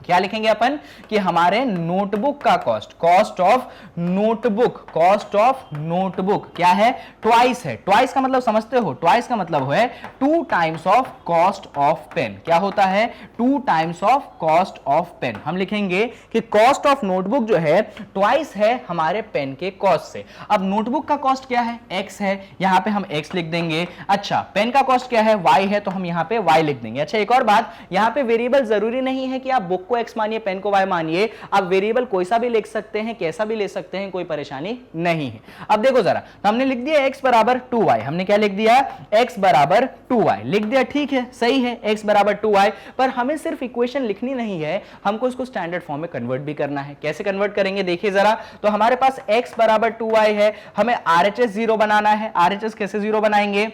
Speaker 1: क्या लिखेंगे अपन कि हमारे नोटबुक का cost, cost of notebook, cost of notebook क्या है, ट्वाइस है। ट्वाइस का मतलब समझते हो, ट्वाइस का मतलब है 2 times of cost of pen. क्या होता है, 2 times of cost of pen. हम लिखेंगे कि कॉस्ट ऑफ नोटबुक जो है ट्वाइस है हमारे पेन के कॉस्ट से। अब नोटबुक का कॉस्ट क्या है, x है, यहां पे हम x लिख देंगे। अच्छा, पेन का कॉस्ट क्या है, y है, तो हम यहां पे y लिख देंगे। अच्छा, एक और बात, यहां पे वेरिएबल जरूरी नहीं है कि आप बुक को x मानिए, पेन को y मानिए, आप वेरिएबल कोई सा भी लिख सकते हैं, कैसा भी ले सकते हैं, कोई परेशानी नहीं है। अब देखो जरा, तो हमने लिख दिया x बराबर 2y, हमने क्या लिख दिया, x बराबर 2y लिख दिया, ठीक है, सही है, x बराबर 2y। पर हमें सिर्फ इक्वेशन लिखनी नहीं है, हमको इसको स्टैंडर्ड फॉर्म में कन्वर्ट भी करना है। कैसे कन्वर्ट करेंगे देखिए जरा, तो हमारे पास x बराबर 2y है, हमें RHS 0 बनाना है। RHS कैसे 0 बनाएंगे,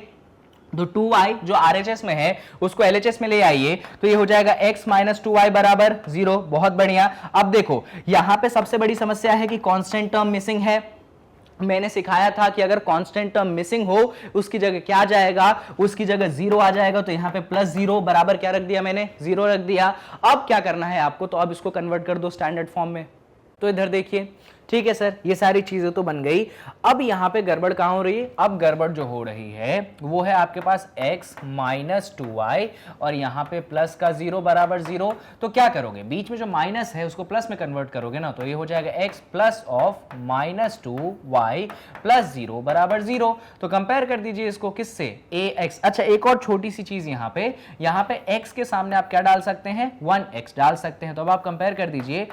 Speaker 1: तो 2y जो RHS में है उसको LHS में ले आइए, तो ये हो जाएगा x माइनस 2y बराबर 0। बहुत बढ़िया। अब देखो यहां पे सबसे बड़ी समस्या है कि कांस्टेंट टर्म मिसिंग है। मैंने सिखाया था कि अगर कांस्टेंट टर्म मिसिंग हो उसकी जगह क्या आ जाएगा, उसकी जगह 0 आ जाएगा। तो यहां पे प्लस 0 बराबर क्या रख दिया मैंने, 0 रख दिया। अब क्या करना है आपको, तो अब इसको कन्वर्ट कर दो स्टैंडर्ड फॉर्म में। तो इधर देखिए, ठीक है सर, ये सारी चीजें तो बन गई। अब यहां पे गड़बड़ कहां हो रही है, अब गड़बड़ जो हो रही है वो है आपके पास x माइनस 2y और यहां पे प्लस का 0 बराबर 0। तो क्या करोगे, बीच में जो माइनस है उसको प्लस में कन्वर्ट करोगे ना, तो ये हो जाएगा x plus of minus 2y plus 0 बराबर 0। तो कंपेयर कर दीजिए इसको किससे, ax। अच्छा, एक और छोटी सी चीज यहां पे x के सामने आप क्या डाल सकते हैं, 1x डाल सकते हैं। तो अब आप कंपेयर कर दीजिए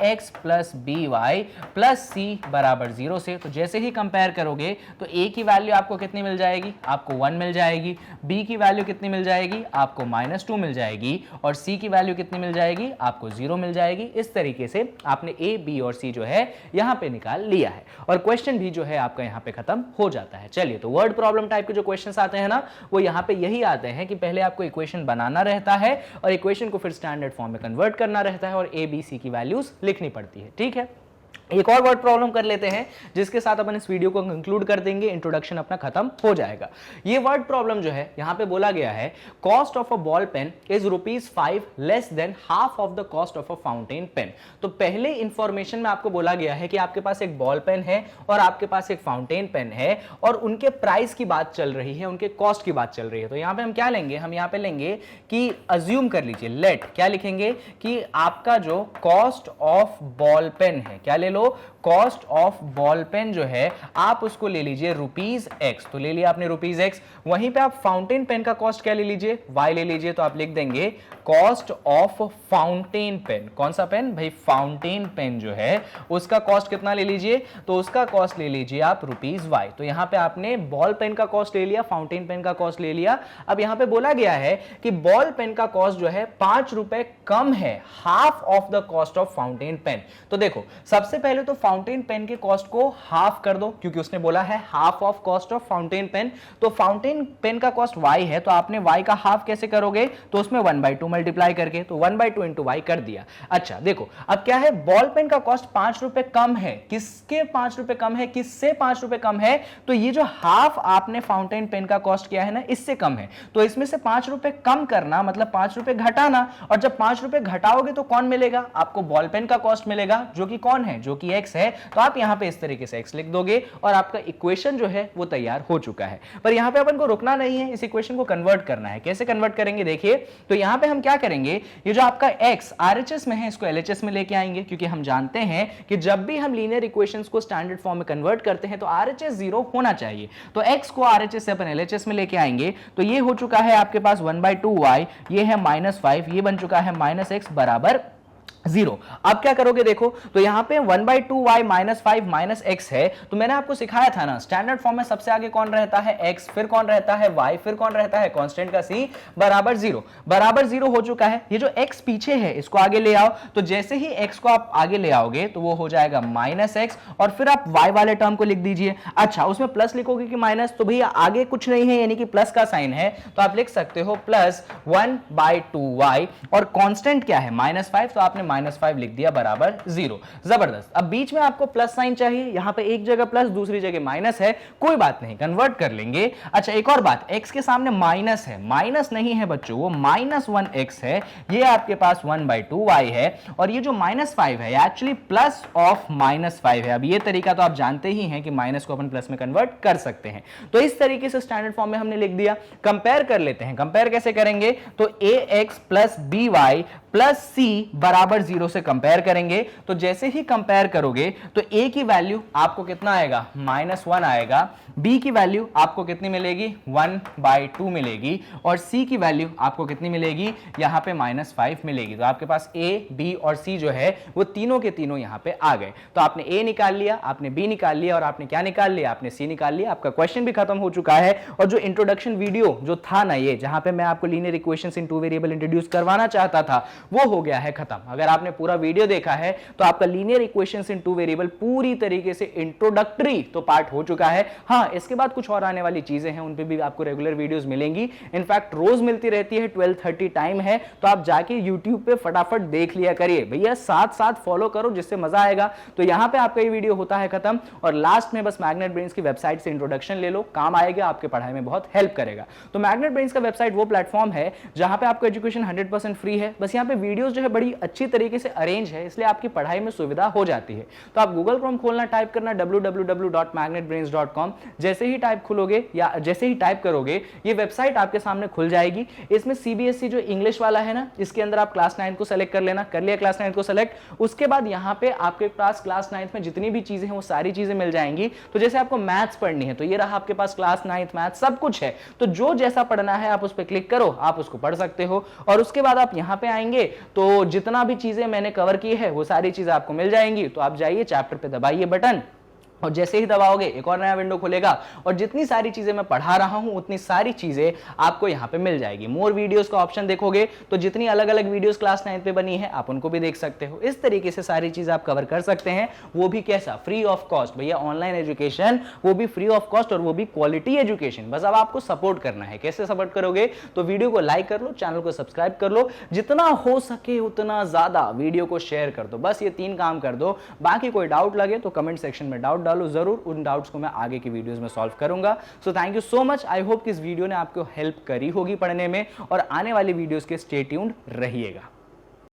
Speaker 1: ax plus by plus C बराबर 0 से। तो जैसे ही कंपेयर करोगे तो a की वैल्यू आपको कितनी मिल जाएगी, आपको 1 मिल जाएगी। b की वैल्यू कितनी मिल जाएगी, आपको -2 मिल जाएगी। और c की वैल्यू कितनी मिल जाएगी, आपको 0 मिल जाएगी। इस तरीके से आपने a, b और c जो है यहां पे निकाल लिया है और क्वेश्चन भी जो है आपका यहां पे खत्म हो जाता है। चलिए, तो वर्ड प्रॉब्लम टाइप के जो क्वेश्चंस आते हैं ना, वो यहां पे यही आते हैं कि पहले आपको इक्वेशन बनाना रहता है और इक्वेशन को फिर स्टैंडर्ड फॉर्म में कन्वर्ट करना रहता है और a, b, c की वैल्यूज लिखनी पड़ती है। ठीक है, एक और वर्ड प्रॉब्लम कर लेते हैं जिसके साथ अपन इस वीडियो को कंक्लूड कर देंगे, इंट्रोडक्शन अपना खत्म हो जाएगा। ये वर्ड प्रॉब्लम जो है यहां पे बोला गया है, cost of a ball pen is ₹5 less than half of the cost of a fountain pen. तो पहले इंफॉर्मेशन में आपको बोला गया है कि आपके पास एक बॉल पेन है और आपके पास एक फाउंटेन पेन है और उनके प्राइस की बात चल रही है, उनके कॉस्ट की बात चल रही है। तो यहां पे हम क्या लेंगे, हम यहां पे लेंगे कि अज्यूम कर लीजिए, लेट क्या लिखेंगे कि आपका जो कॉस्ट ऑफ बॉल पेन है, क्या ले लो, कॉस्ट ऑफ बॉल पेन जो है आप उसको ले लीजिए ₹x। तो ले लिया आपने ₹x। वहीं पे आप फाउंटेन पेन का कॉस्ट क्या ले लीजिए, y ले लीजिए। तो आप लिख देंगे कॉस्ट ऑफ फाउंटेन पेन। कौन सा पेन भाई, फाउंटेन पेन जो है उसका कॉस्ट कितना ले लीजिए, तो उसका कॉस्ट ले लीजिए आप ₹y। तो यहां पे आपने बॉल पेन का कॉस्ट ले लिया, फाउंटेन पेन का कॉस्ट ले लिया। अब यहां पे बोला गया है कि बॉल पेन का कॉस्ट जो है ₹5 कम है, half of the cost of fountain pen. तो देखो, सबसे पहले तो फाउंटेन पेन के कॉस्ट को हाफ कर दो, क्योंकि उसने बोला है half of cost of fountain pen. तो फाउंटेन पेन का कॉस्ट y है, तो आपने y का हाफ कैसे करोगे, तो उसमें 1/2 मल्टीप्लाई करके, तो 1/2 इंटू y कर दिया। अच्छा देखो, अब क्या है, बॉल पेन का कॉस्ट ₹5 कम है, किसके ₹5 कम है, किससे ₹5 कम है, तो ये जो हाफ आपने फाउंटेन पेन का कॉस्ट किया है ना, इससे कम है। तो इसमें से ₹5 कम करना मतलब ₹5 घटाना, और जब ₹5 घटाओगे तो कौन मिलेगा, आपको बॉल पेन का कॉस्ट मिलेगा, जो कि कौन है, जो कि x है। तो आप यहां पे इस तरीके से x लिख दोगे और आपका इक्वेशन जो है वो तैयार हो चुका है। पर यहां पे अपन को रुकना नहीं है, इस इक्वेशन को कन्वर्ट करना है। कैसे कन्वर्ट करेंगे देखिए, तो यहां पे हम क्या करेंगे, ये जो आपका x RHS में है इसको LHS में लेके आएंगे, क्योंकि हम जानते हैं कि जब भी हम लीनियर इक्वेशंस को स्टैंडर्ड फॉर्म में कन्वर्ट करते हैं तो RHS 0 होना चाहिए। तो x को RHS से अपन LHS में लेके आएंगे, तो ये हो चुका है आपके पास 1/2y, ये है -5, ये बन चुका है -x बराबर 0। अब क्या करोगे देखो, तो यहां पे 1/2y -5 -x है। तो मैंने आपको सिखाया था ना, स्टैंडर्ड फॉर्म में सबसे आगे कौन रहता है, x, फिर कौन रहता है y, फिर कौन रहता है कांस्टेंट का c बराबर 0। बराबर 0 हो चुका है। ये जो x पीछे है इसको आगे ले आओ, तो जैसे ही x को आप आगे ले आओगे तो वो हो जाएगा -x और फिर आप y वाले टर्म को लिख दीजिए। अच्छा, उसमें प्लस लिखोगे कि माइनस, तो भैया आगे कुछ नहीं है, यानी कि प्लस का साइन है, तो आप लिख सकते हो +1/2y और कांस्टेंट क्या है -5, तो आप आपने -5 लिख दिया बराबर 0। जबरदस्त। अब बीच में आपको प्लस साइन चाहिए, यहां पे एक जगह प्लस दूसरी जगह माइनस है, कोई बात नहीं, कन्वर्ट कर लेंगे। अच्छा एक और बात, x के सामने माइनस है, माइनस नहीं है बच्चों, वो -1x है, ये आपके पास 1/2y है, और ये जो -5 है एक्चुअली प्लस ऑफ -5 है। अब ये तरीका तो आप जानते ही हैं कि माइनस को अपन प्लस में कन्वर्ट कर सकते हैं, तो इस तरीके से स्टैंडर्ड फॉर्म में हमने लिख दिया। कंपेयर कर लेते हैं, कंपेयर कैसे करेंगे, तो ax plus by plus c बराबर 0 से कंपेयर करेंगे। तो जैसे ही कंपेयर करोगे तो a की वैल्यू आपको कितना आएगा, -1 आएगा, b की वैल्यू आपको कितनी मिलेगी, 1/2 मिलेगी, और c की वैल्यू आपको कितनी मिलेगी, यहां पे -5 मिलेगी। तो आपके पास a, b और c जो है वो तीनों के तीनों यहां पे आ गए। तो आपने a निकाल लिया, आपने b निकाल लिया, और आपने क्या निकाल लिया, आपने c निकाल लिया। आपका क्वेश्चन भी खत्म हो चुका है। और जो इंट्रोडक्शन वीडियो जो था ना, ये जहां पे मैं आपको linear equations in two variable introduce करवाना चाहता था, वो हो गया है खत्म। अगर आपने पूरा वीडियो देखा है तो आपका linear equations in two variable पूरी तरीके से इंट्रोडक्टरी तो पार्ट हो चुका है। हाँ, इसके बाद कुछ और आने वाली चीजें हैं, उन पे भी आपको रेगुलर वीडियोस मिलेंगी, इनफैक्ट रोज मिलती रहती है, 12:30 टाइम है, तो आप जाके YouTube पे फटाफट देख लिया करिए भैया, साथ साथ फॉलो करो जिससे मजा आएगा। तो यहां पे आपका ये वीडियो होता है खत्म, और लास्ट में बस मैग्नेट ब्रेन्स की वेबसाइट से इंट्रोडक्शन ले लो, काम आएगा, आपके पढ़ाई में बहुत हेल्प करेगा। तो मैग्नेट ब्रेन्स का वेबसाइट वो प्लेटफॉर्म है जहां पे आपको एजुकेशन 100% फ्री है। बस यहाँ पे वीडियोस जो है बड़ी अच्छी तरीके से अरेंज है, इसलिए आपकी पढ़ाई में सुविधा हो जाती है। तो आप गूगल क्रोम खोलना, टाइप करना www.magnetbrains.com, जैसे ही टाइप खुलोगे या जैसे ही टाइप करोगे ये वेबसाइट आपके सामने खुल जाएगी। इसमें सीबीएसई जो इंग्लिश वाला है ना, इसके अंदर आप क्लास 9 को सेलेक्ट कर लेना, कर लिया क्लास 9 को सेलेक्ट। उसके बाद यहाँ पे आपके पास क्लास 9 में जितनी भी चीजें हैं वो सारी चीजें मिल जाएंगी। तो जैसे आपको मैथ्स पढ़नी है तो ये रहा आपके पास क्लास 9 मैथ्स, सब कुछ है। तो जो जैसा पढ़ना है आप उस पर क्लिक करो, आप उसको पढ़ सकते हो। और उसके बाद आप यहाँ पे आएंगे तो जितना भी चीजें मैंने कवर की है वो सारी चीजें आपको मिल जाएंगी। तो आप जाइए चैप्टर पे दबाइए बटन, और जैसे ही दबाओगे एक और नया विंडो खुलेगा, और जितनी सारी चीजें मैं पढ़ा रहा हूं उतनी सारी चीजें आपको यहां पे मिल जाएगी। मोर वीडियोस का ऑप्शन देखोगे तो जितनी अलग अलग वीडियोस क्लास 9 पे बनी है आप उनको भी देख सकते हो। इस तरीके से सारी चीजें आप कवर कर सकते हैं, वो भी कैसा, फ्री ऑफ कॉस्ट। भैया ऑनलाइन एजुकेशन, वो भी फ्री ऑफ कॉस्ट, और वो भी क्वालिटी एजुकेशन। बस अब आपको सपोर्ट करना है। कैसे सपोर्ट करोगे, तो वीडियो को लाइक कर लो, चैनल को सब्सक्राइब कर लो, जितना हो सके उतना ज्यादा वीडियो को शेयर कर दो। बस ये 3 काम कर दो। बाकी कोई डाउट लगे तो कमेंट सेक्शन में डाउट डालो, जरूर उन डाउट्स को मैं आगे की वीडियोस में सॉल्व करूंगा। So thank you so much. I hope कि इस वीडियो ने आपको हेल्प करी होगी पढ़ने में, और आने वाली वीडियोस के स्टे ट्यून्ड रहिएगा।